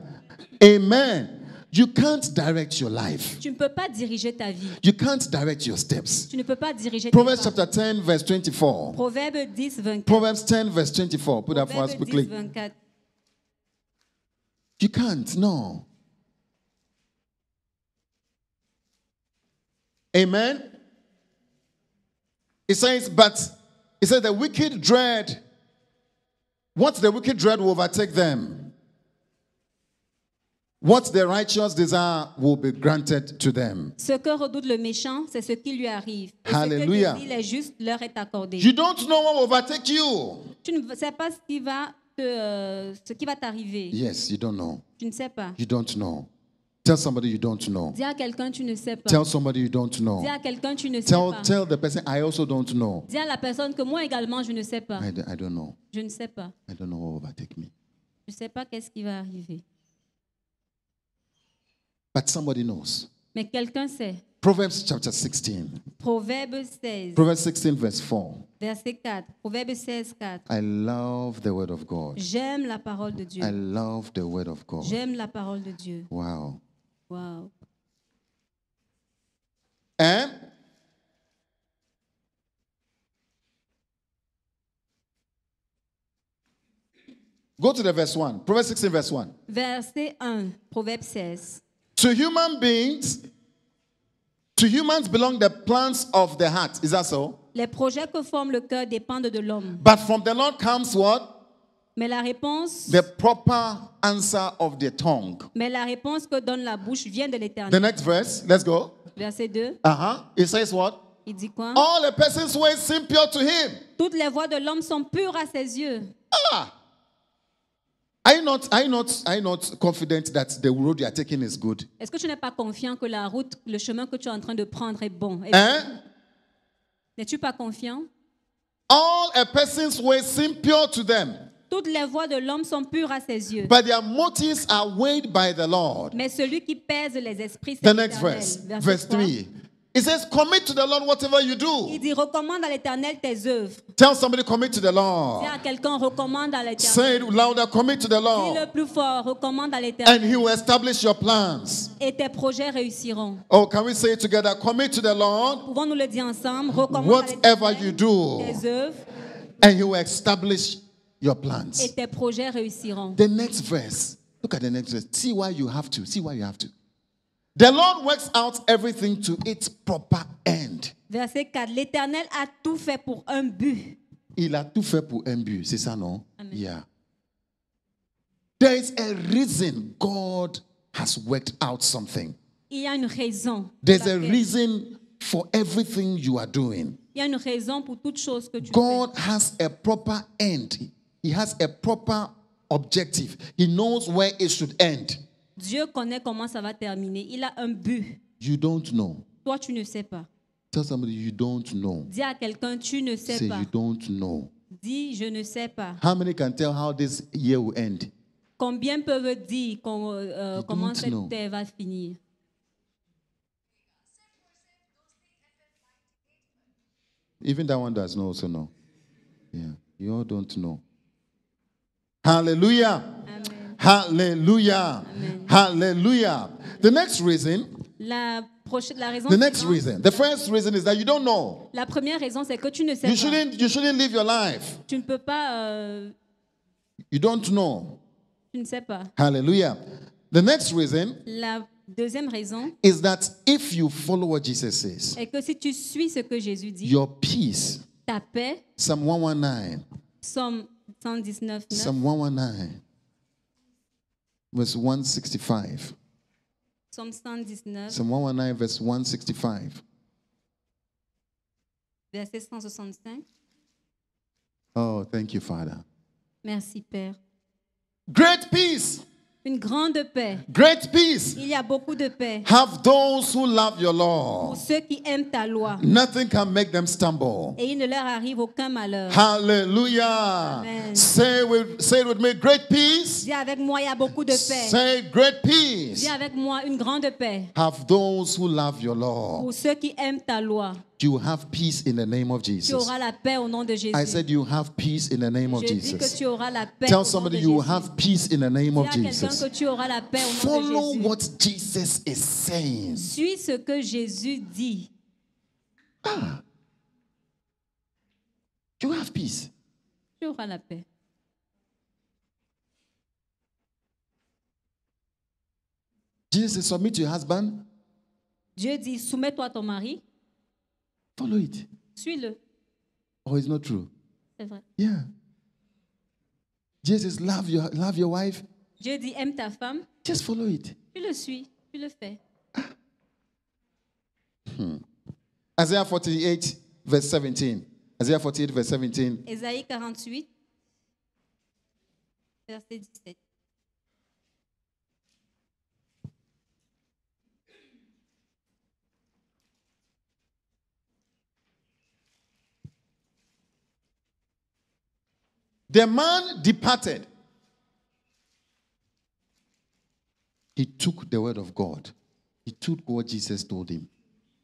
Amen. You can't direct your life. Tu ne peux pas diriger ta vie. You can't direct your steps. Tu ne peux pas diriger tes Proverbs pas. chapter 10 verse 24. Proverbe 10, 24. Proverbs 10 verse 24. Put that for us Proverbe 10, quickly. 24. You can't. No. Amen. It says, the wicked dread. What the wicked dread will overtake them. What the righteous desire will be granted to them. Ce que redoute le méchant, c'est ce qui lui arrive. Et Hallelujah. ce que désire les justes leur est accordé. You don't know what will overtake you. Tu ne sais pas ce qui va t'arriver. Yes, you don't know. Tu ne sais pas. You don't know. Tell somebody you don't know. Dis à quelqu'un tu ne sais pas. Tell somebody you don't know. Dis à quelqu'un tu ne sais pas. Tell the person I also don't know. Dis à la personne que moi également je ne sais pas. I don't know. Je ne sais pas. I don't know what will overtake me. Je ne sais pas qu'est-ce qui va arriver. But somebody knows. Mais quelqu'un sait. Proverbs chapter 16. Proverbe 16, Proverbs 16 verse 4. verset 4. Proverbe 16, 4. I love the word of God. J'aime la parole de Dieu. I love the word of God. J'aime la parole de Dieu. Wow. Wow. And go to the verse 1. Proverbs 16 verse 1. Verset 1, Proverbe 16. To humans belong the plans of the heart. Is that so? Les projets que forme le cœur dépendent de l'homme. But from the Lord comes what? Mais la réponse The proper answer of the tongue. que donne la bouche vient de The l'Éternel. next verse, let's go. Verset 2. It says what? Il dit quoi? All the person's ways seem pure to him. Toutes les voies de l'homme sont pures à ses yeux. Are you not confident that the road you are taking is good? Est-ce que tu n'es pas confiant que la route, le chemin que tu es en train de prendre est bon? N'es-tu pas confiant? All a person's ways seem pure to them, Toutes les voies de l'homme sont pures à ses yeux. but their motives are weighed by the Lord. Mais celui qui pèse les esprits, c'est The next l'Éternel. verse, Verset verse 3. 3. It says, commit to the Lord whatever you Il do. dit, recommande à l'Éternel tes œuvres. Tell somebody, commit to the Lord. Dis à quelqu'un, recommande à Say l'Éternel. it louder, commit to the Dis Lord. le plus fort, recommande à And l'Éternel. he will establish your plans. Et tes projets réussiront. Oh, can we say it together? Commit to the Lord Pouvons-nous le dire ensemble? Recommande whatever à you l'Éternel do, tes œuvres and he will establish your plans. et tes projets réussiront. The next verse. Look at the next verse. See why you have to. See why you have to. The Lord works out everything to its proper end. Verset 4. L'Éternel a tout fait pour un but. Il a tout fait pour un but. C'est ça, non? Amen. Yeah. There is a reason God has worked out something. Il y a une raison. There's a Laquelle- reason for everything you are doing. Il y a une raison pour toute chose que tu God has a proper end. He has a proper objective. He knows where it should end. fais. Dieu connaît comment ça va terminer. Il a un but. You don't know. Toi, tu ne sais pas. Tell somebody you don't know. Dis à quelqu'un, tu ne sais Say pas. you don't know. Dis, je ne sais pas. How many can tell how this year will end? Combien peuvent dire comment don't cette know. terre va finir? Even that one does not also know. Yeah, you all don't know. Hallelujah. Amen. Hallelujah. Amen. Hallelujah. The next reason, La raison the next suivante- reason, the first reason is that you don't know. La première raison, c'est que tu ne sais You pas. shouldn't live your life. Tu ne peux pas. You don't know. Tu ne sais pas. Hallelujah. The next reason La deuxième raison is that if you follow what Jesus says, est que si tu suis ce que Jésus dit, your peace, ta paix, Psalm 119, Psaume 119, 9, Psalm 119, verse 165. Psaume 119, Psalm 119, verse 165. verset 165. Oh, thank you, Father. Merci, Père. Great peace, Une grande paix. great peace Il y a beaucoup de paix have those who love your pour law. ceux qui aiment ta loi. Nothing can make them stumble. Et il ne leur arrive aucun malheur. Hallelujah. Amen. Say it with me. Great peace. Dis avec moi, il y a beaucoup de paix. Say great peace Dis avec moi, une grande paix have those who love your law. pour ceux qui aiment ta loi. You have peace in the name of Tu Jesus. auras la paix au nom de Jésus. I said you have peace in the name of Je dis que Jesus. tu auras la paix au Tell nom somebody de you Jésus. have peace in the name Dis of à quelqu'un Jesus. que tu auras la paix au nom Follow de Jésus. what Jesus is saying. Suis ce que Jésus dit. You have peace. Tu auras la paix. Jesus says, submit to your husband. Dieu dit, soumets-toi à ton mari, Follow it. suis-le. Or it's not true. C'est vrai. Yeah. Jesus, love your wife. Dieu dit, aime ta femme, Just follow it. tu le suis, tu le fais. Isaiah 48, verse 17. Isaiah 48, verse 17. Ésaïe 48, verset 17. The man departed. He took the word of God. He took what Jesus told him.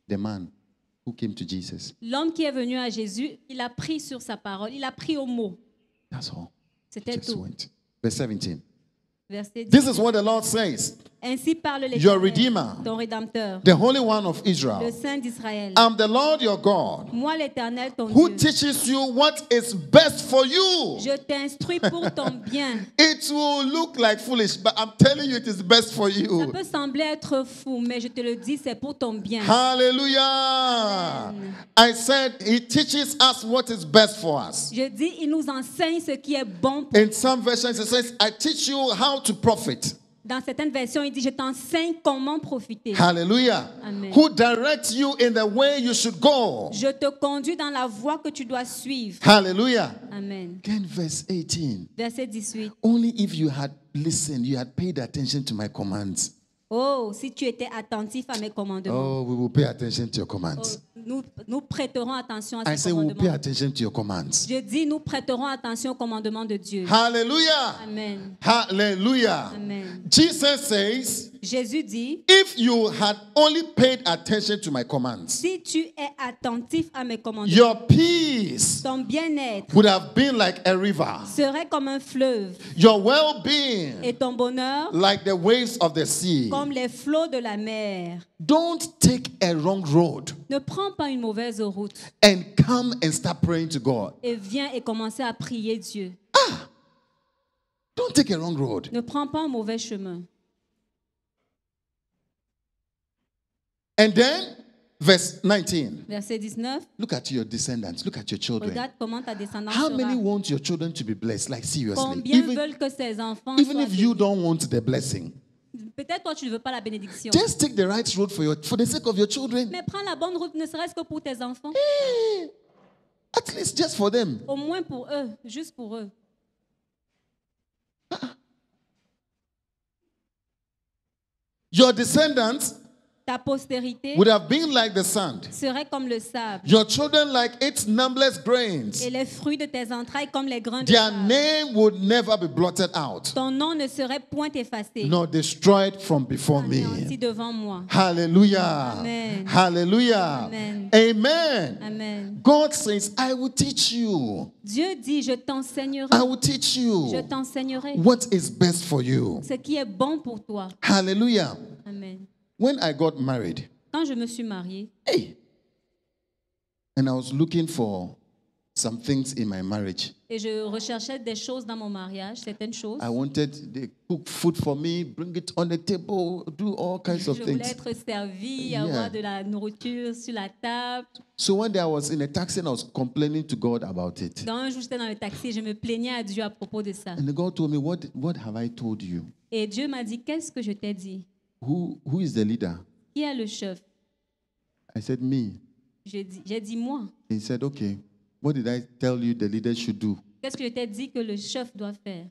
The man who came to Jesus. L'homme qui est venu à Jésus, il a pris sur sa parole, il a pris au mot. That's all. C'était Just tout. went. Verse 17. Verset 10. This is what the Lord says. Ainsi parle Your l'Éternel, Redeemer. ton Rédempteur, The Holy One of le Israel. Saint d'Israël. I'm the Lord your God, Moi, l'Éternel, ton who Dieu, teaches you what is best for you. je t'instruis pour ton bien. It will look like foolish, but I'm telling you it is best for Ça you. peut sembler être fou, mais je te le dis, c'est pour ton bien. Hallelujah. I said he teaches us what is best for us. Je dis, il nous enseigne ce qui est bon. In some versions it says, I teach you how to profit. Dans certaines versions, il dit, je t'enseigne comment profiter. Hallelujah. Amen. Who directs you in the way you should go. Je te conduis dans la voie que tu dois suivre. Hallelujah. Amen. Again, verse 18. Verset 18. Only if you had listened, you had paid attention to my commands. Oh, si tu étais attentif à mes commandements. Oh, we will pay attention to your commands. Oh, nous prêterons attention à I ces say we will pay commandements. attention to your commands. Je dis, nous prêterons attention aux commandements de Dieu. Hallelujah. Amen. Hallelujah. Amen. Jesus says, Jésus dit, if you had only paid attention to my commands, si tu es attentif à mes commandements, your peace ton bien-être would have been like a river, serait comme un fleuve your well-being et ton bonheur like the waves of the sea. comme les flots de la mer. Don't take a wrong road Ne prends pas une mauvaise route and come and start praying to God. et viens et commencer à prier Dieu. Don't take a wrong road. Ne prends pas un mauvais chemin. And then, verse 19. Verset 19. Look at your descendants. Look at your children. Regarde comment ta descendance How many sera. want your children to be blessed? Like seriously. Combien veulent que ses enfants Even soient if you bénis? don't want the blessing, Peut-être toi tu ne veux pas la bénédiction. just take the right road for the sake of your children. Mais prends la bonne route, ne serait-ce que pour tes enfants. At least just for them. Au moins pour eux, juste pour eux. Your descendants Ta postérité would have been like the sand. serait comme le sable. Your children like its numberless grains. Et les fruits de tes entrailles comme les grains de Their sable. name would never be blotted out, Ton nom ne serait point effacé. nor destroyed from before me. Anéanti devant moi. Hallelujah. Amen. Hallelujah. Amen. Amen. Amen. God says, I will teach you. Dieu dit, je t'enseignerai. I will teach Je you t'enseignerai what is best for you. ce qui est bon pour toi. Hallelujah. Amen. When I got married, Quand je me suis mariée, hey, and I was looking for some things in my marriage. et je recherchais des choses dans mon mariage, certaines choses. I wanted they cook food for me, bring it on the table, do all kinds of Je voulais things. être servie, Yeah. avoir de la nourriture sur la table. So one day I was in a taxi and I was complaining to God about it. Dans un jour, j'étais dans le taxi et je me plaignais à Dieu à propos de ça. And the God told me, what have I told you? Et Dieu m'a dit, qu'est-ce que je t'ai dit? Who is the leader? Qui est le chef? I said, me. J'ai dit moi. He said, okay. What did I tell you the leader should do? Qu'est-ce que je t'ai dit que le chef doit faire?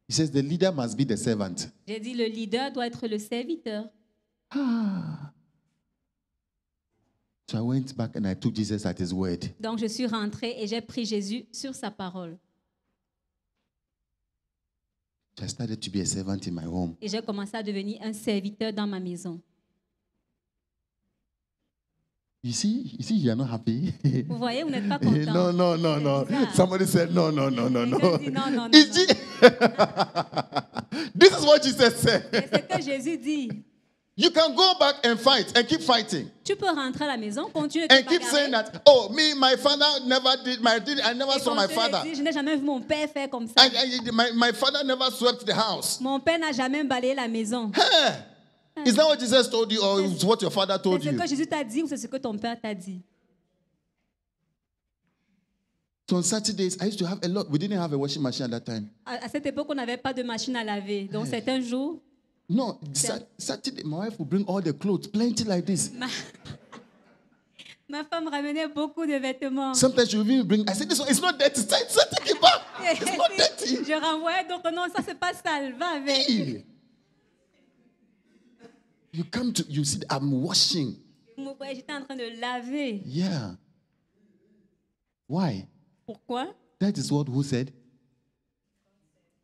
He says the leader must be the servant. J'ai dit, le leader doit être le serviteur. So I went back and I took Jesus at his word. Donc, je suis rentrée et j'ai pris Jésus sur sa parole. So I started to be a servant in my home. Et j'ai commencé à devenir un serviteur dans ma maison. You see, you are not happy. Vous voyez, vous n'êtes pas content. No, no, no, no. C'est bizarre. Somebody said, no, no, no, no, no. Quelqu'un dit non, non, non, Is non. This is what Jesus said. C'est ce que Jésus dit. You can go back and fight and keep fighting. Tu peux rentrer à la maison, continuer de And te keep saying bagarrer. that, oh, me, my father never did, I never Et saw my continuer de father. dire, je n'ai jamais vu mon père faire comme ça. My father never swept the house. Mon père n'a jamais balayé la maison. Hey, is that what Jesus told you or is what your father C'est told ce you? que Jésus t'a dit ou c'est ce que ton père t'a dit? So on Saturdays, I used to have a lot. We didn't have a washing machine at that time. À cette époque, on n'avait pas de machine à laver. Donc, certains jours, No, Saturday, my wife would bring all the clothes, plenty like this. ma femme ramenait beaucoup de vêtements. Sometimes she would even bring, I said, this one, it's not dirty. Take it back. It's not dirty. Je renvoyais, donc non, ça c'est pas sale, va avec. Hey. You see, I'm washing. Vous voyez, j'étais en train de laver. Yeah. Why? Pourquoi? That is what who said?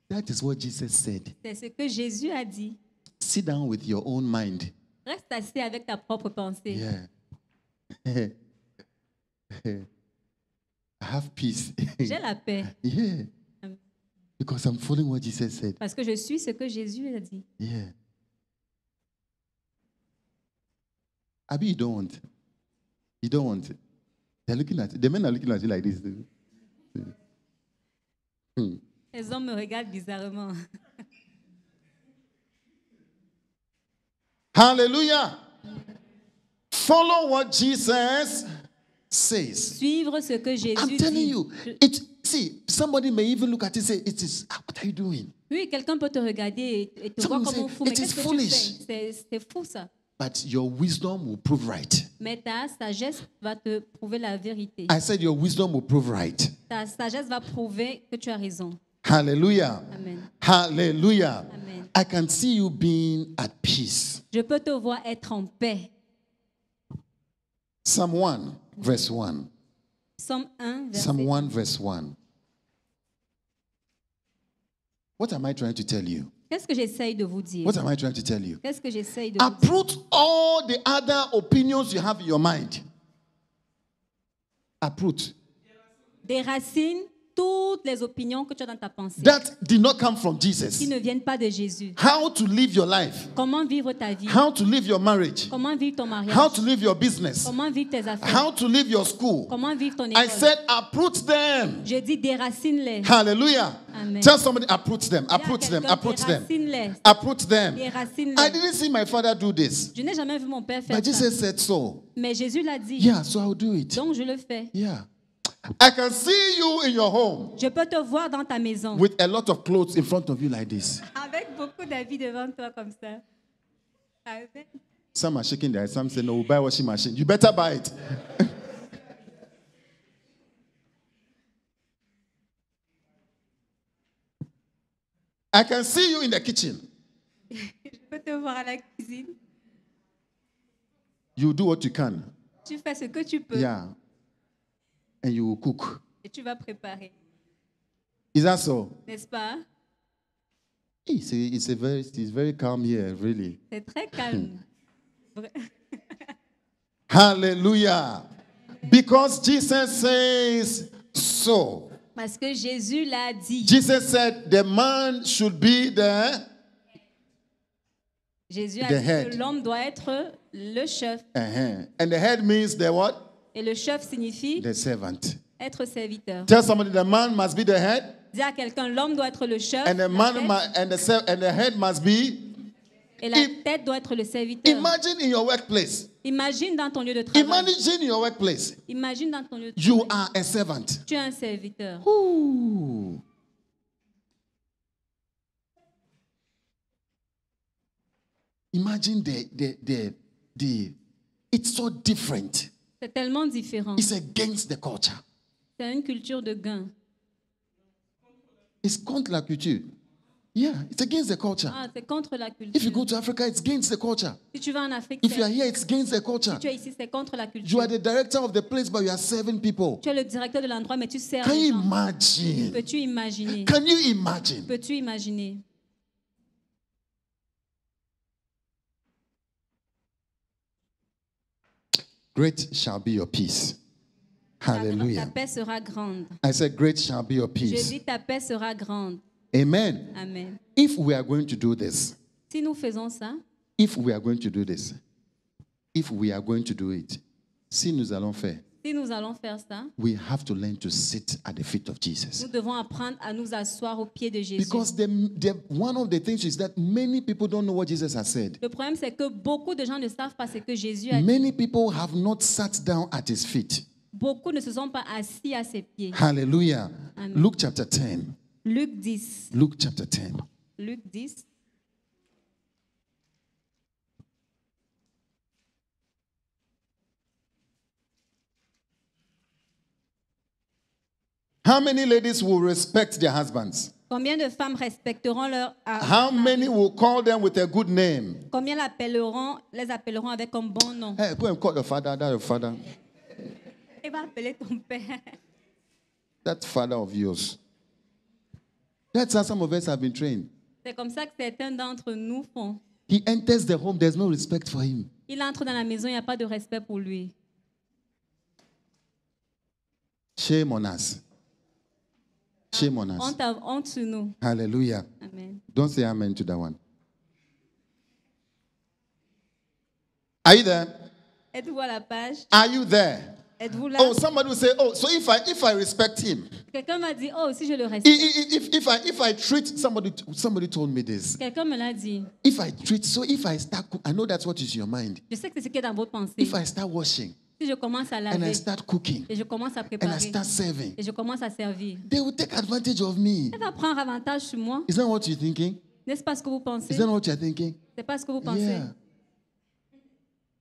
That is what Jesus said. C'est ce que Jésus a dit. Sit down with your own mind. Reste assis avec ta propre pensée. Yeah. I have peace. J'ai la paix. Yeah. Because I'm following what Jesus said. Parce que je suis ce que Jésus a dit. Yeah. Abi, you don't want. You don't want. They're looking at the men are looking at you like this. Les hommes me regardent bizarrement. Hallelujah. Follow what Jesus says. Suivre ce que Jésus I'm telling dit. you, see, somebody may even look at it and say, what are you doing? Oui, quelqu'un peut te regarder et te Someone voir will comme say, fou, mais "It is qu'est-ce que tu foolish." fais? C'est fou ça. But your wisdom will prove right. Mais ta sagesse va te prouver la vérité. I said your wisdom will prove right. Ta sagesse va prouver que tu as raison. Hallelujah. Amen. Hallelujah. Amen. I can see you being at peace. Je peux te voir être en paix. Psalm 1, verse 1. Psalm 1, verset Psalm 1, verse 1. What am I trying to tell you? Qu'est-ce que j'essaye de vous dire? What am I trying to tell you? Qu'est-ce que j'essaye de vous dire? Uproot all the other opinions you have in your mind. Uproot. Déracine toutes les opinions que tu as dans ta pensée That did not come from qui Jesus. ne viennent pas de Jésus. How to live your life. Comment vivre ta vie? How to live your marriage. Comment vivre ton mariage? How to live your business. Comment vivre tes affaires? How to live your school. Comment vivre ton I école? said uproot them. Je dis déracine-les. Hallelujah. Amen. Tell somebody uproot them. Dis à Uproot them. quelqu'un, Uproot them. déracine-les. Uproot them. Déracine-les. I didn't see my father do this. Je n'ai jamais vu mon père faire But ça. Jesus said so. Mais Jésus l'a dit. Yeah, so I'll do it. Donc je le fais. Yeah. I can see you in your home Je peux te voir dans ta maison with a lot of clothes in front of you like this. avec beaucoup d'habits devant toi comme ça. Amen. Some are shaking their heads. Some say, no, we'll buy a washing machine. You better buy it. I can see you in the kitchen. Je peux te voir à la cuisine. You do what you can. Tu fais ce que tu peux Yeah. And you will cook. et tu vas préparer. Is that so? N'est-ce pas? It's very calm here, really. C'est très calme. Vrai. Hallelujah. Because Jesus says so. Parce que Jésus l'a dit. Jesus said the man should be Jésus a the dit head. que l'homme doit être le chef. And the head means the what? Et le chef signifie The servant. être serviteur. Tell somebody the man must be the head, Dis à quelqu'un, l'homme doit être le chef. and the la man tête, and the head must be. et la tête doit être le serviteur. Imagine in your workplace. Imagine dans ton lieu de travail. Imagine in your workplace. Imagine dans ton lieu de You travail. are a servant. Tu es un serviteur. Ooh. Imagine it's so different. C'est tellement différent. It's against the culture. C'est une culture de gain. It's contre la culture. Yeah, it's against the culture. Ah, c'est contre la culture. If you go to Africa, it's against the culture. Si tu vas en Afrique, If you are here, it's against the culture. si tu es ici, c'est contre la culture. You are the director of the place, but you are serving people. Tu es le directeur de l'endroit, mais tu sers Can les you gens. imagine? Peux-tu imaginer? Can you imagine? Peux-tu imaginer? Great shall be your peace. Ta Hallelujah. paix sera grande. I said, great shall be your Je peace. dis, ta paix sera grande. Amen. Amen. If we are going to do this, Si nous faisons ça, if we are going to do this, if we are going to do it, si nous allons faire, si nous allons faire ça, we have to learn to sit at the feet of Jesus. nous devons apprendre à nous asseoir au pied de Jésus. Because one of the things is that many people don't know what Jesus has said. Le problème, c'est que beaucoup de gens ne savent pas ce que Jésus a dit. Many people have not sat down at his feet. Beaucoup ne se sont pas assis à ses pieds. Hallelujah. Amen. Luke chapter 10. Luc 10. Luke chapter 10. Luc 10. How many ladies will respect their husbands? Combien de femmes respecteront leur How many will call them with a good name? Combien les appelleront avec un bon nom? Hey, go and call your father, that's your father. Il va appeler ton père. That father of yours. That's how some of us have been trained. C'est comme ça que certains d'entre nous font. He enters the home, there's no respect for him. Il entre dans la maison, il n'y a pas de respect pour lui. Shame on us. Shame on us. Honte sur nous. Hallelujah. Amen. Don't say amen to that one. Are you there? Êtes-vous à la page? Are you there? Êtes-vous là? Oh, somebody will say, oh, so if I respect him, Quelqu'un m'a dit, oh, si je le respecte. if I treat somebody told me this. Quelqu'un me l'a dit. If I start, I know that's what is your mind. Je sais que c'est ce qui est dans votre pensée. If I start washing, Si je commence à and I laver start cooking et je commence à and I préparer start serving, et je commence à servir, they will take advantage of me. elle va prendre avantage sur moi. Is that what you're thinking? N'est-ce pas ce que vous pensez? Is that what you're thinking? C'est pas ce que vous pensez? Yeah.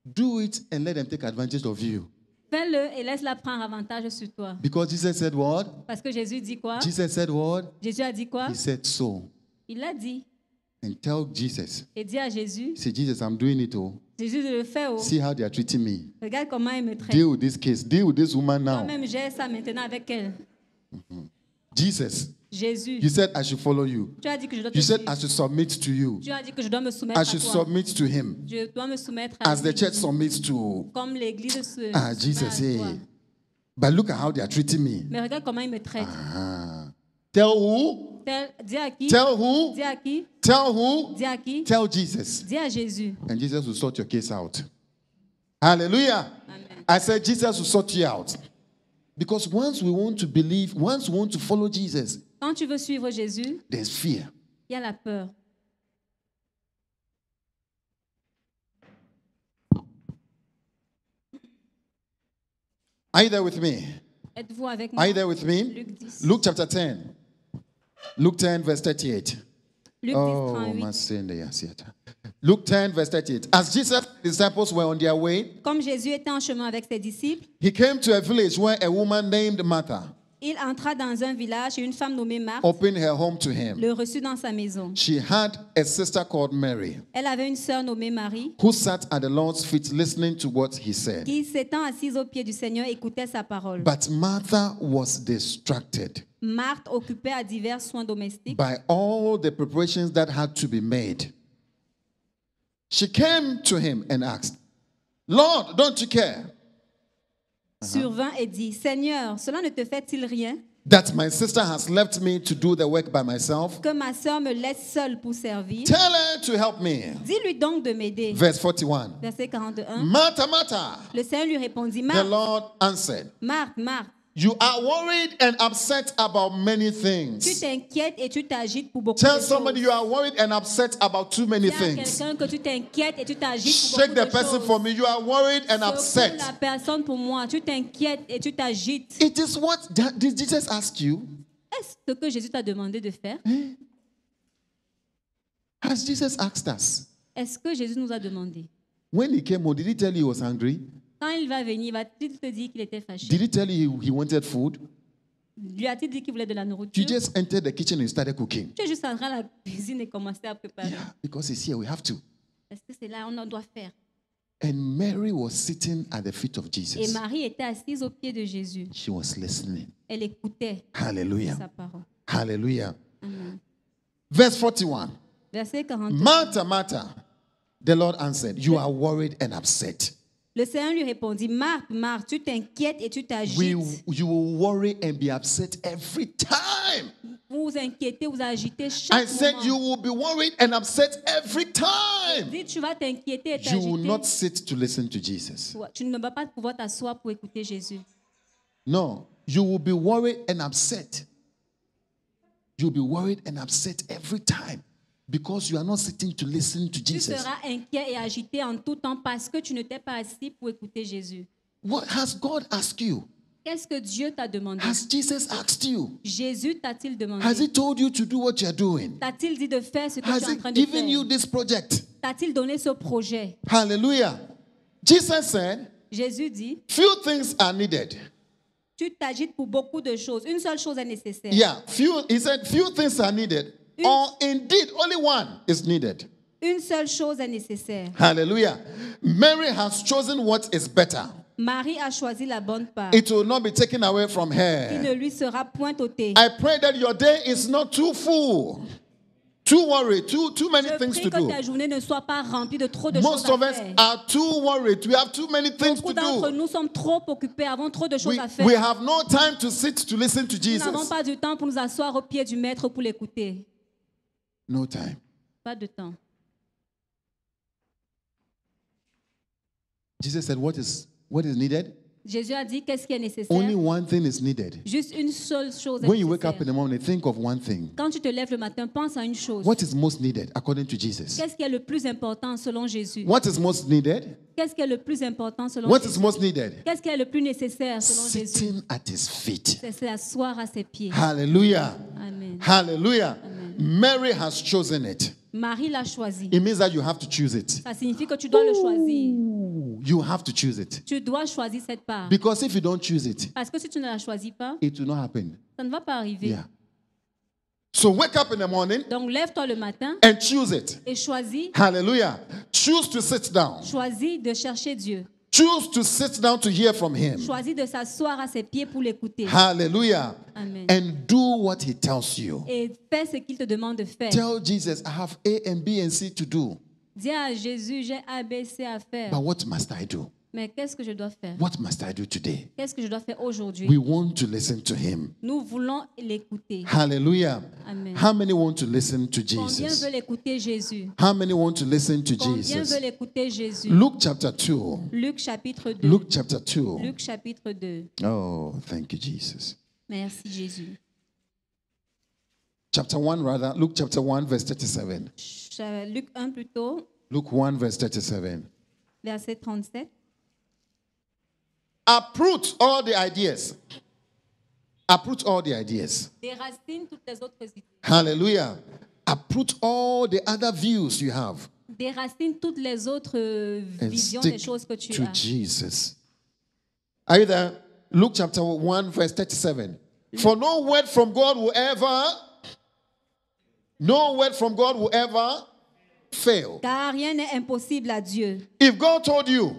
Do it and let them take advantage of you. Fais-le et laisse-la prendre avantage sur toi. Because Jesus said what? Parce que Jésus dit quoi? Jesus said what? Jésus a dit quoi? He said so. Il l'a dit. And tell Jesus, Et dit à Jésus, say, Jesus, I'm doing it all. Jésus le fait. Oh. See how they are treating me. Regarde comment il me traite. Deal with this case. Deal with this woman now. Toi-même, gère ça maintenant avec elle. Jesus, Jésus, you said I should follow you. tu as dit que je dois te You said suivre. I should submit to you. Tu as dit que je dois me soumettre I à should toi. submit to him. Je dois me soumettre à As the lui. church submits to Comme l'Église se Jesus. soumet à toi. Hey. But look at how they are treating me. Mais regarde comment il me traite. Tell who? Dis à qui? Tell who? Dis à qui? Tell who? Dis à qui? Tell Jesus. Dis à Jésus. And Jesus will sort your case out. Hallelujah. Amen. I said Jesus will sort you out. Because once we want to believe, once we want to follow Jesus, Quand tu veux suivre Jésus, there's fear. il y a la peur. Are you there with me? Êtes-vous avec Are moi? you there with me? Luc 10. Luke chapter 10. Luke 10, verse 38. Luc 10, Oh, 38. my sin, yes, yes. Luke 10, verse 38. As Jesus and his disciples were on their way, Comme Jésus était en chemin avec ses disciples, he came to a village where a woman named Martha il entra dans un village et une femme nommée Marthe opened her home to him. le reçut dans sa maison. She had a sister called Mary Elle avait une sœur nommée Marie who sat at the Lord's feet listening to what he said. qui, s'étant assise aux pieds du Seigneur, écoutait sa parole. But Martha was distracted Marthe, occupée à divers soins domestiques, by all the preparations that had to be made. She came to him and asked, Lord, don't you care survint et dit, Seigneur, cela ne te fait-il rien that my sister has left me to do the work by myself? que ma sœur me laisse seule pour servir? Tell her to help me. Dis-lui donc de m'aider. Verse 41. Verset 41. Martha, Martha, Le Seigneur lui répondit, the Marthe, Lord answered, Marthe, Marthe, you are worried and upset about many tu things. t'inquiètes et tu t'agites pour beaucoup Tell de somebody choses. you are worried and upset about too many Dis à things. quelqu'un que tu t'inquiètes et tu t'agites pour Shake beaucoup the de person choses. for me. You are worried and Secoue upset. la personne pour moi. Tu t'inquiètes et tu t'agites. It is what did Jesus ask you? Est-ce ce que Jésus t'a demandé de faire? Has Jesus asked us? Est-ce que Jésus nous a demandé? When he came home, did he tell you he was hungry? Quand il va venir, va-t-il te dire qu'il était fâché? Did he tell you he wanted food? Lui a-t-il dit qu'il voulait de la You nourriture? just entered the kitchen and started cooking. Tu es juste entré à la cuisine et commencé à préparer. Yeah, because he's here, we have to. Parce que c'est là on en doit faire. And Mary was sitting at the feet of Et Jesus. Marie était assise aux pieds de Jésus. She was listening. Elle écoutait Hallelujah. sa parole. Hallelujah. Amen. Verse 41. Verset 40. Martha, Martha, the Lord answered, you are worried and upset. Le Seigneur lui répondit, Marthe, Marthe, tu t'inquiètes et tu t'agites. You will worry and be upset every time. Vous vous inquiétez, vous agitez chaque I said moment. you will be worried and upset every time. Dis, tu vas t'inquiéter et You will not t'agiter. sit to listen to Jesus. Tu ne vas pas pouvoir t'asseoir pour écouter Jésus. No, you will be worried and upset. You'll be worried and upset every time because you are not sitting to listen to Tu Jesus. seras inquiet et agité en tout temps parce que tu ne t'es pas assis pour écouter Jésus. What has God asked you? Qu'est-ce que Dieu t'a demandé? Has Jesus asked you? Jésus t'a-t-il demandé? Has he told you to do what you are doing? T'a-t-il dit de faire ce que Has tu es en he train de given you faire? this project? T'a-t-il donné ce projet? Hallelujah. Jesus said, Jésus dit, few things are needed. tu t'agites pour beaucoup de choses. Une seule chose est nécessaire. Yeah, he said, few things are needed, or indeed only one is needed. Une seule chose est nécessaire. Hallelujah. Mary has chosen what is better. Marie a choisi la bonne part. It will not be taken away from Qui her. ne lui sera point ôtée. I pray that your day is not too full, too worried, too many Je things prie to que do. ta journée ne soit pas remplie de trop de Most choses of à us faire. are too worried. We have too many things Beaucoup to d'entre do. nous sommes trop occupés, avons trop de choses à faire. We have no time to sit to listen to Nous n'avons Jesus. pas du temps pour nous asseoir au pied du maître pour l'écouter. No time. Pas de temps. Jesus said, what is needed? Jésus a dit qu'est-ce qui est nécessaire. Only one thing is needed. Juste une seule chose est When you wake up in nécessaire. the morning, think of one thing. Quand tu te lèves le matin, pense à une chose. What is most needed according to Jesus? Qu'est-ce qui est le plus important selon Jésus? What is most needed? Qu'est-ce qui est le plus important selon What Jésus? is most needed? Qu'est-ce qui est le plus nécessaire selon Jésus? Sitting at his feet. C'est s'asseoir à ses pieds. Hallelujah. Amen. Hallelujah. Mary has chosen it. Marie l'a choisi. It means that you have to choose it. Ça signifie que tu dois le choisir. You have to choose it. Tu dois choisir cette part. Because if you don't choose it, Parce que si tu ne la choisis pas, it will not happen. ça ne va pas arriver. Yeah. So wake up in the morning Donc lève-toi le matin and choose it. et choisis, Hallelujah. Choose to sit down. choisis de chercher Dieu. Choose to sit down to hear from him. Choisis de s'asseoir à ses pieds pour l'écouter. Hallelujah. Amen. And do what he tells you. Et fais ce qu'il te demande de faire. Tell Jesus, I have A and B and C to do. Dis à Jésus, j'ai A, B, C à faire. But what must I do? Mais qu'est-ce que je dois faire? What must I do today? Qu'est-ce que je dois faire aujourd'hui? We want to listen to him. Nous voulons l'écouter. Hallelujah. Amen. How many want to listen to Combien Jesus? veulent écouter Jésus? How many want to listen to Combien Jesus? veulent écouter Jésus? Luke chapter 2. Luc chapitre 2. Luke chapter 2. Luc chapitre 2. Oh, thank you, Jesus. Merci Jésus. Chapter 1, rather. Luke chapter 1, verse 37. Luc 1 plutôt, Luke 1, verse 37. verset 37. Uproot all the ideas. Uproot all the ideas. Déracine toutes les autres idées. Hallelujah. Uproot all the other views you have Déracine toutes les autres and visions des stick choses que tu to as. Jesus. Are you there? Luke chapter 1, verse 37. For no word from God will ever fail. Car rien n'est impossible à Dieu. If God told you,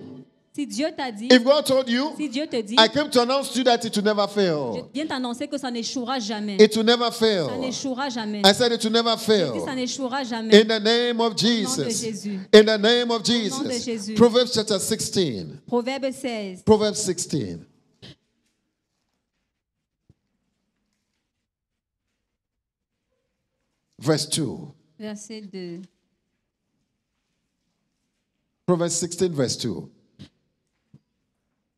Si Dieu t'a dit, if God told you, si Dieu te dit, I came to announce to you that it will never je fail. viens t'annoncer que ça n'échouera jamais. It will never Ça fail. n'échouera jamais. I said it will never Si ça fail. n'échouera jamais. In the name of Au nom de Jesus. Jésus. In the name of nom de Jesus. Jésus. Proverbs chapter 16. Proverbe 16, Proverbs 16. Verse 2. verset 2. Proverbs 16, verse 2.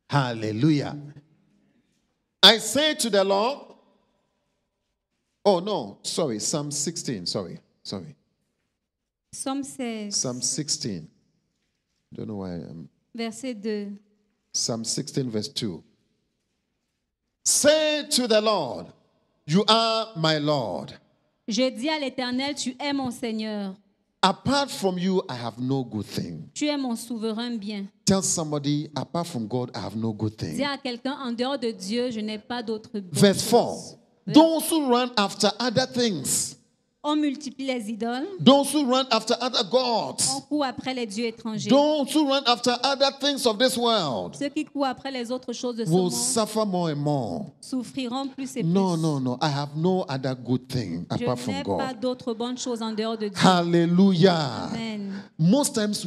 Hallelujah. I say to the Lord, oh no, sorry, Psalm 16, sorry. Psaume 16, Psalm 16. Don't know why I'm. verset 2. Psalm 16, verse 2. Say to the Lord, you are my Lord. Je dis à l'Éternel, tu es mon Seigneur. Apart from you, I have no good thing. Tu es mon souverain bien. Tell somebody, apart from God, I have no good Dis thing. à quelqu'un, en dehors de Dieu, je n'ai pas d'autre bonne Verse chose. 4. Those who run after other things, On multiplie les idoles. those who run after other On gods, court après les dieux étrangers. those who run after other things of this world Ceux qui courent après les autres choses de ce will monde suffer more and more. souffriront plus et plus. No. I have no other good thing Je apart from n'ai pas God. d'autre bonne chose en dehors de Dieu. Hallelujah. Amen. Most times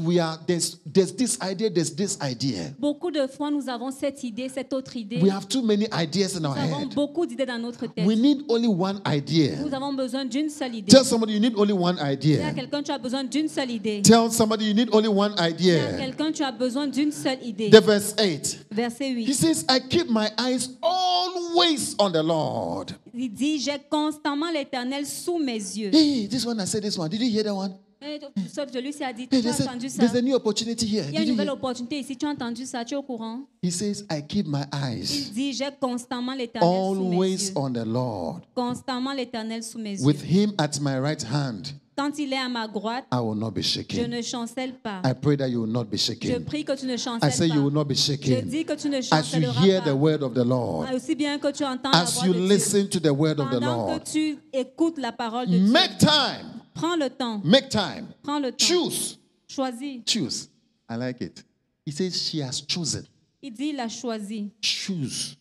there's this idea. Beaucoup de fois, nous avons cette idée, cette autre idée. We have too many ideas in our Nous avons head. beaucoup d'idées dans notre tête. We need only one idea. Nous avons besoin d'une seule idée. Tell somebody you need only one Dis à idea. quelqu'un, tu as besoin d'une seule idée. Tell somebody you need only one Dis à idea. quelqu'un, tu as besoin d'une seule idée. The verse 8. Verset He 8. says, I keep my eyes always on the Lord. Il dit, j'ai constamment l'Éternel sous mes yeux. Hey, this one, I said this one. Did you hear that one? Et celui-ci a dit, Hey, tu as entendu ça? there's a new opportunity here. Il y a Did une you nouvelle hear? opportunité ici. Tu as entendu ça? Tu es au courant? He says, I keep my eyes Il dit, j'ai constamment l'Éternel sous mes always yeux. on the Lord. Constamment l'Éternel sous mes yeux. With him at my right hand, Quand il est à ma droite, I will not be je shaken. ne chancelle pas. I pray that you will not be Je shaken. prie que tu ne I chancelles say you will pas. not be Je shaken. dis que tu ne As you chancelleras hear the pas. word of the Lord, Aussi bien que tu entends la as voix you de Dieu. listen to the word of the Pendant Lord, que tu écoutes la parole de Dieu, make time. prends le temps. Make time. Prends le temps. Choose. Choisis. Choose. I like it. He says she has chosen. Il dit, il a choisi. Choose.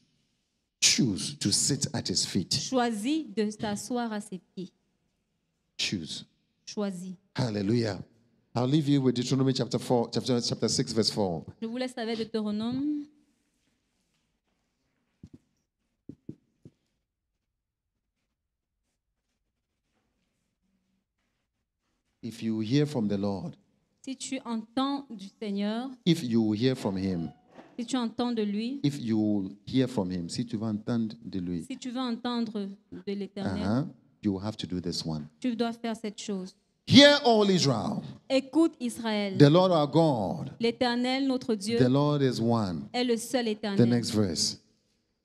Choose to sit at his feet. Choisis de t'asseoir à ses pieds. Choose. Choisis. Hallelujah. I'll leave you with Deuteronomy chapter 6, verse 4. Je vous laisse avec Deutéronome. If you hear from the Lord, Si tu entends du Seigneur, if you hear from him, Si tu entends de lui, If you hear from him, si tu vas entendre de lui, si tu veux entendre de l'Éternel, you will have to do this one. tu dois faire cette chose. Hear all Israel. Écoute Israël. The Lord our God, L'Éternel, notre Dieu, the Lord is one. est le seul The Éternel. next verse.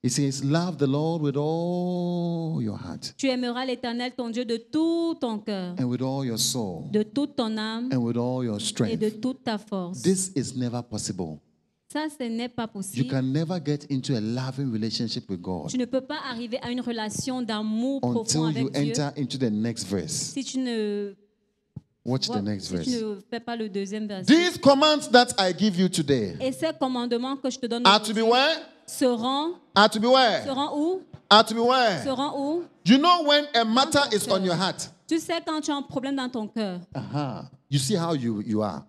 It says, love the Lord with all your heart Tu aimeras l'Éternel, ton Dieu, de tout ton cœur, and with all your soul de toute ton âme and with all your et de strength. toute ta force. This is never possible. Ça, ce n'est pas You possible. can never get into a loving relationship with God Tu ne peux pas arriver à une relation d'amour profond until you avec Dieu enter into the next verse. si tu ne, Watch the next si tu verse. ne fais pas le deuxième verset. These commands that I give you today Et ces commandements que je te donne are to be aujourd'hui where? seront, Are to be where? seront où? Are to be where? Seront où? You know when a matter ton is on cœur. your heart. Tu sais quand tu as un problème dans ton cœur. You see how you are.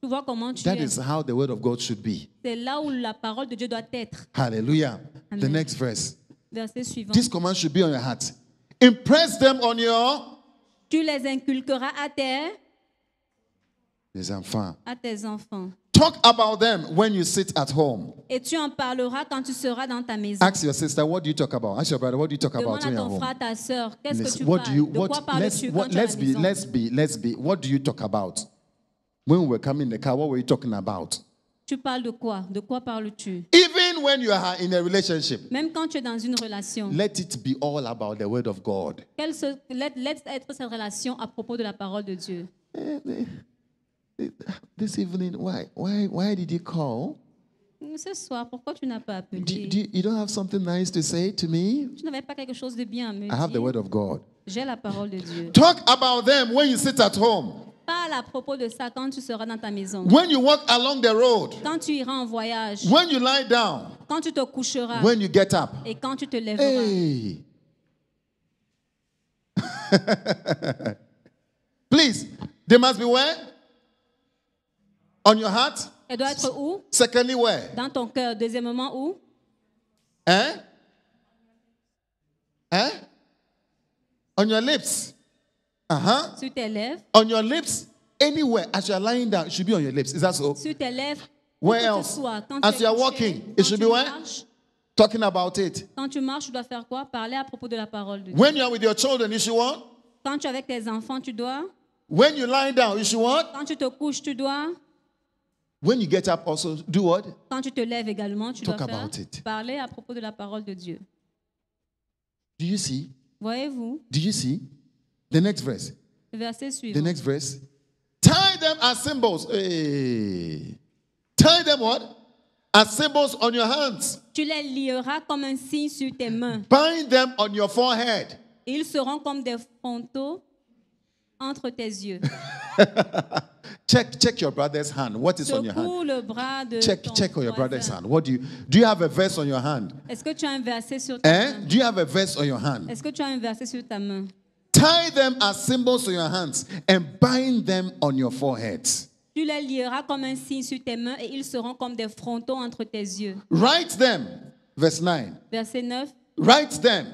Tu vois comment tu That es. is how the word of God should be. C'est là où la parole de Dieu doit être. Hallelujah. The Amen. next verse. Verset suivant. These commands should be on your heart. Impress them on your Tu les inculqueras les enfants. à tes enfants. Talk about them when you sit at home. Et tu en parleras quand tu seras dans ta maison. Ask your sister, what do you talk about? Ask your brother, what do you talk about Demande when à you're ton home? frère, ta sœur, qu'est-ce que Listen, tu what parles? do you De quoi parles-tu quand tu es à la maison? let's be. What do you talk about? When we were coming in the car, what were you talking about? Tu parles de quoi? De quoi parles-tu? Even when you are in a relationship, Même quand tu es dans une relation, let it be all about the word of God. laisse être cette relation à propos de la parole de Dieu. This evening, why did you call? Ce soir, pourquoi tu n'as pas appelé? You don't have something nice to say to me? Tu n'avais pas quelque chose de bien à me I have the dire? word of God. J'ai la parole de Dieu. Talk about them when you sit at home. Parle à propos de ça quand tu seras dans ta maison. When you walk along the road. Quand tu iras en voyage. When you lie down. Quand tu te coucheras. When you get up. Et quand tu te lèveras. Hey. Please, they must be where? On your heart? Elle doit être où? Secondly, where? Dans ton cœur. Deuxièmement, où? Eh? Eh? On your lips. Sur tes lèvres. On your lips. Anywhere. As you are lying down, it should be on your lips. Is that so? Sur tes lèvres. Where else? As you are walking, it should be where? Talking about it. Quand tu marches, tu dois faire quoi? Parler à propos de la parole de Dieu. When you are with your children, you should what? Quand tu es avec tes enfants, tu dois. When you lie down, you should what? Quand tu te couches, tu dois. When you get up, also do what? Quand tu te lèves également, tu dois Talk faire about it. parler à propos de la parole de Dieu. Do you see? Voyez-vous? Do you see? The next verse. Verset The suivant. next verse. Tie them as symbols. Hey. Tie them what? As symbols on your hands. Tu les lieras comme un signe sur tes mains. Bind them on your forehead. Ils seront comme des frontaux entre tes yeux. Check your brother's hand. What is on your hand? Secoue le bras de Check on your brother's hand. What do you have a verse on your hand? Est-ce que tu as un verset sur ta main? Do you have a verse on your hand? Est-ce que tu as un verset sur ta main? Tie them as symbols on your hands and bind them on your foreheads. Tu les lieras comme un signe sur tes mains et ils seront comme des frontaux entre tes yeux. Write them, verse 9. Verset 9. Write them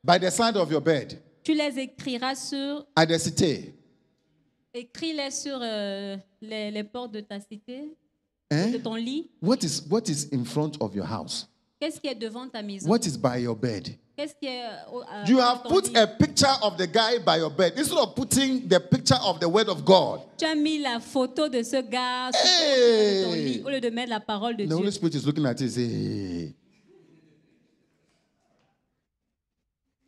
by the side of your bed. Tu les écriras sur... At the city. Écris-les sur les portes de ta cité, de ton lit. What is in front of your house? Qu'est-ce qui est devant ta maison? What is by your bed? Qu'est-ce qui est You have ton put lit? a picture of the guy by your bed instead of putting the picture of the word of God. Tu as mis la photo de ce gars sur Hey! ton lit au lieu de mettre la parole de The Dieu. Holy Spirit is looking at you and say, hey.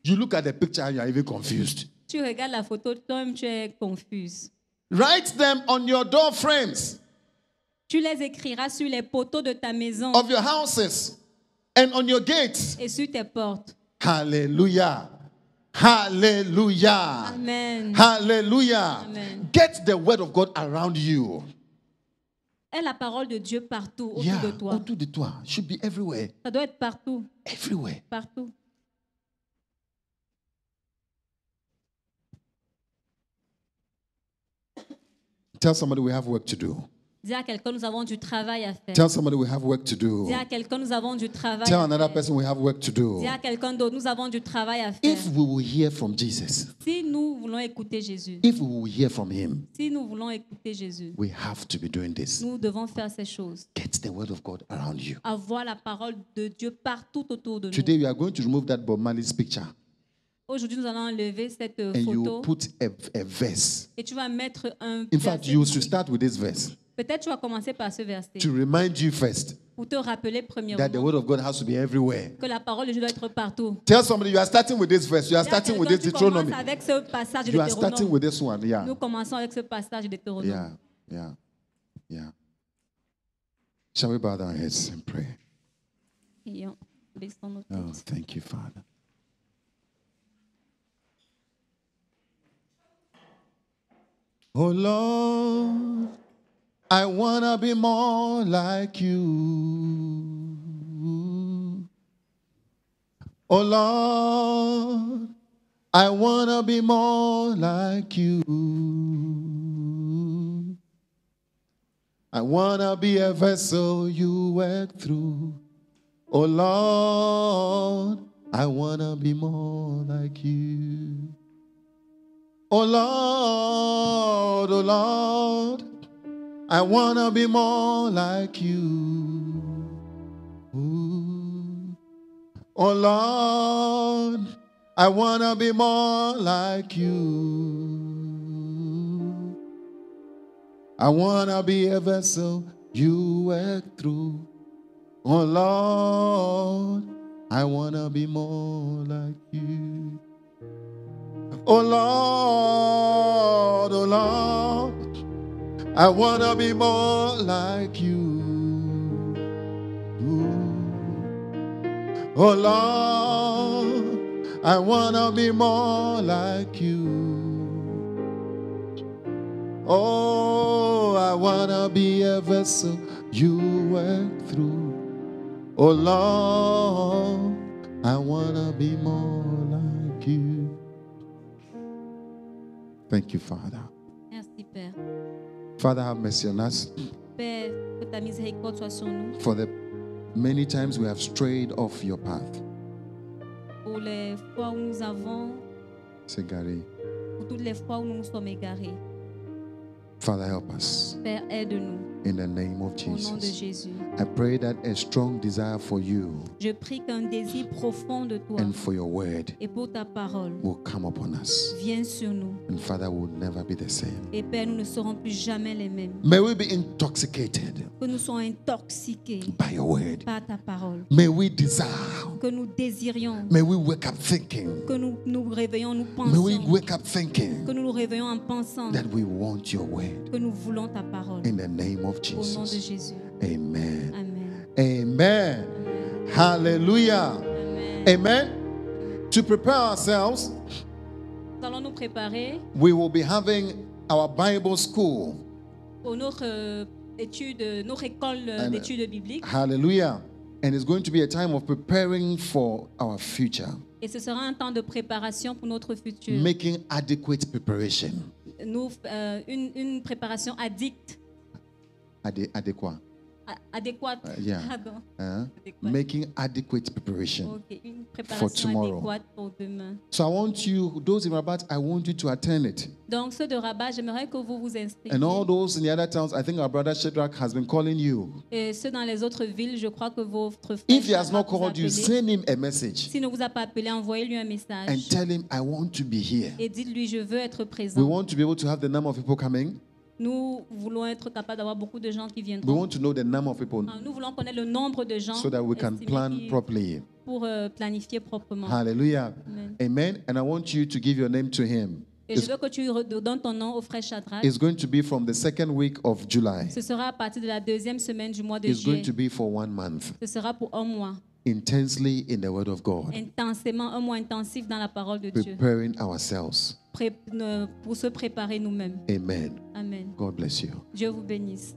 You look at the picture and you are even confused. Tu regardes la photo, toi-même tu es confuse. Write them on your door frames Tu les écriras sur les poteaux de ta maison of your houses and on your gates. et sur tes portes. Hallelujah. Hallelujah. Amen. Hallelujah. Amen. Get the word of God around you. Aie la parole de Dieu partout autour Yeah, de toi. autour de toi. Should be everywhere. Ça doit être partout, Everywhere. partout. Tell somebody we have work to do. Dis à quelqu'un, nous avons du travail à faire. Tell somebody we have work to do. Dis à quelqu'un, nous avons du travail Tell à another faire. person we have work to do. Dis à quelqu'un d'autre, nous avons du travail à faire. If we will hear from Jesus, Si nous voulons écouter Jésus, if we will hear from him, si nous voulons écouter Jésus, we have to be doing this. nous devons faire ces choses. Get the word of God around you. Avoir la parole de Dieu partout autour de nous. Today we are going to remove that Bob Marley's picture Aujourd'hui, nous allons enlever cette and you photo put a verse. et tu vas mettre un In fact, verset you dessus. should start with this verse Peut-être tu vas commencer par ce verset to remind you first pour te rappeler that the premièrement word of God has to be everywhere. que la parole de Dieu doit être partout. Tell somebody you are starting with this verse. You are Dis à starting with quelqu'un, this tu commences Deuteronomy. avec ce passage de You are starting Deutéronome. with this one. Yeah. Nous commençons avec ce passage de Deutéronome. Yeah. Shall we bow our heads and pray? Prions. Baissons nos Oh, têtes. thank you, Father. Oh Lord, I want to be more like you. Oh Lord, I want to be more like you. I want to be a vessel you work through. Oh Lord, I want to be more like you. Oh Lord, I want to be more like you. Ooh. Oh Lord, I want to be more like you. I want to be a vessel you work through. Oh Lord, I want to be more like you. Oh Lord, I want to be more like you. Ooh. Oh Lord, I want to be more like you. Oh, I want to be a vessel you work through. Oh Lord, I want to be more like you. Thank you, Father. Merci, Père. Father, have mercy on us Père, que ta miséricorde soit sur nous. for the many times we have strayed off your path. Pour les fois où nous avons, Say, Gary, pour toutes les fois où nous nous sommes égarés. Father, help us Père, aide-nous in the name of au nom de Jesus. Jésus. I pray that a strong desire for you Je prie qu'un désir profond de toi and for your word et pour ta parole will come upon us. vienne sur nous. And Father, we'll never be the same. Et Père, nous ne serons plus jamais les mêmes. May we be intoxicated Que nous soyons intoxiqués by your word. par ta parole. May we desire. Que nous désirions. May we wake up thinking. Que nous nous réveillons, nous May we pensions. wake up thinking Que nous nous réveillons en pensant that we want your word. que nous voulons ta parole. In the name of Au nom de Jesus. Jésus. Amen. Amen. Amen. Hallelujah. Amen. Amen. To prepare ourselves, Nous allons nous préparer we will be having our Bible school. pour notre étude, notre école And- d'études bibliques. Hallelujah. And it's going to be a time of preparing for our future, Et ce sera un temps de préparation pour notre futur. making adequate preparation. Une préparation Adequate. adéquate. Yeah. Pardon. Adéquate. Making adequate preparation. Ok, une préparation tomorrow. adéquate pour demain. So I want you, those in Rabat, I want you to attend it. Donc, ceux de Rabat, j'aimerais que vous vous inscriviez. And all those in the other towns, I think our brother Shadrach has been calling you. Et ceux dans les autres villes, je crois que votre frère If he has Shadrach not vous a called you, appelé. send him a message S'il ne vous a pas appelé, envoyez-lui un and message. tell him, I want to be here. Et dites-lui, je veux être We présent. want to be able to have the number of people coming. Nous voulons être capables d'avoir beaucoup de gens qui We viendront. want to know the number of people Nous voulons connaître le nombre de gens so that we can estimés plan qui- properly. pour planifier proprement. Hallelujah. Amen. Amen. And I want you to give your name to him. Et je veux que tu donnes ton nom au frère Shadrach. It's going to be from the second week of July. Ce sera à partir de la deuxième semaine du mois de It's going juillet. to be for 1 month, Ce sera pour un mois. intensely in the Word of God, Intensément, un mois intensif dans la parole de Dieu. preparing ourselves. Pour se préparer nous-mêmes. Amen. Amen. God bless you. Dieu vous bénisse.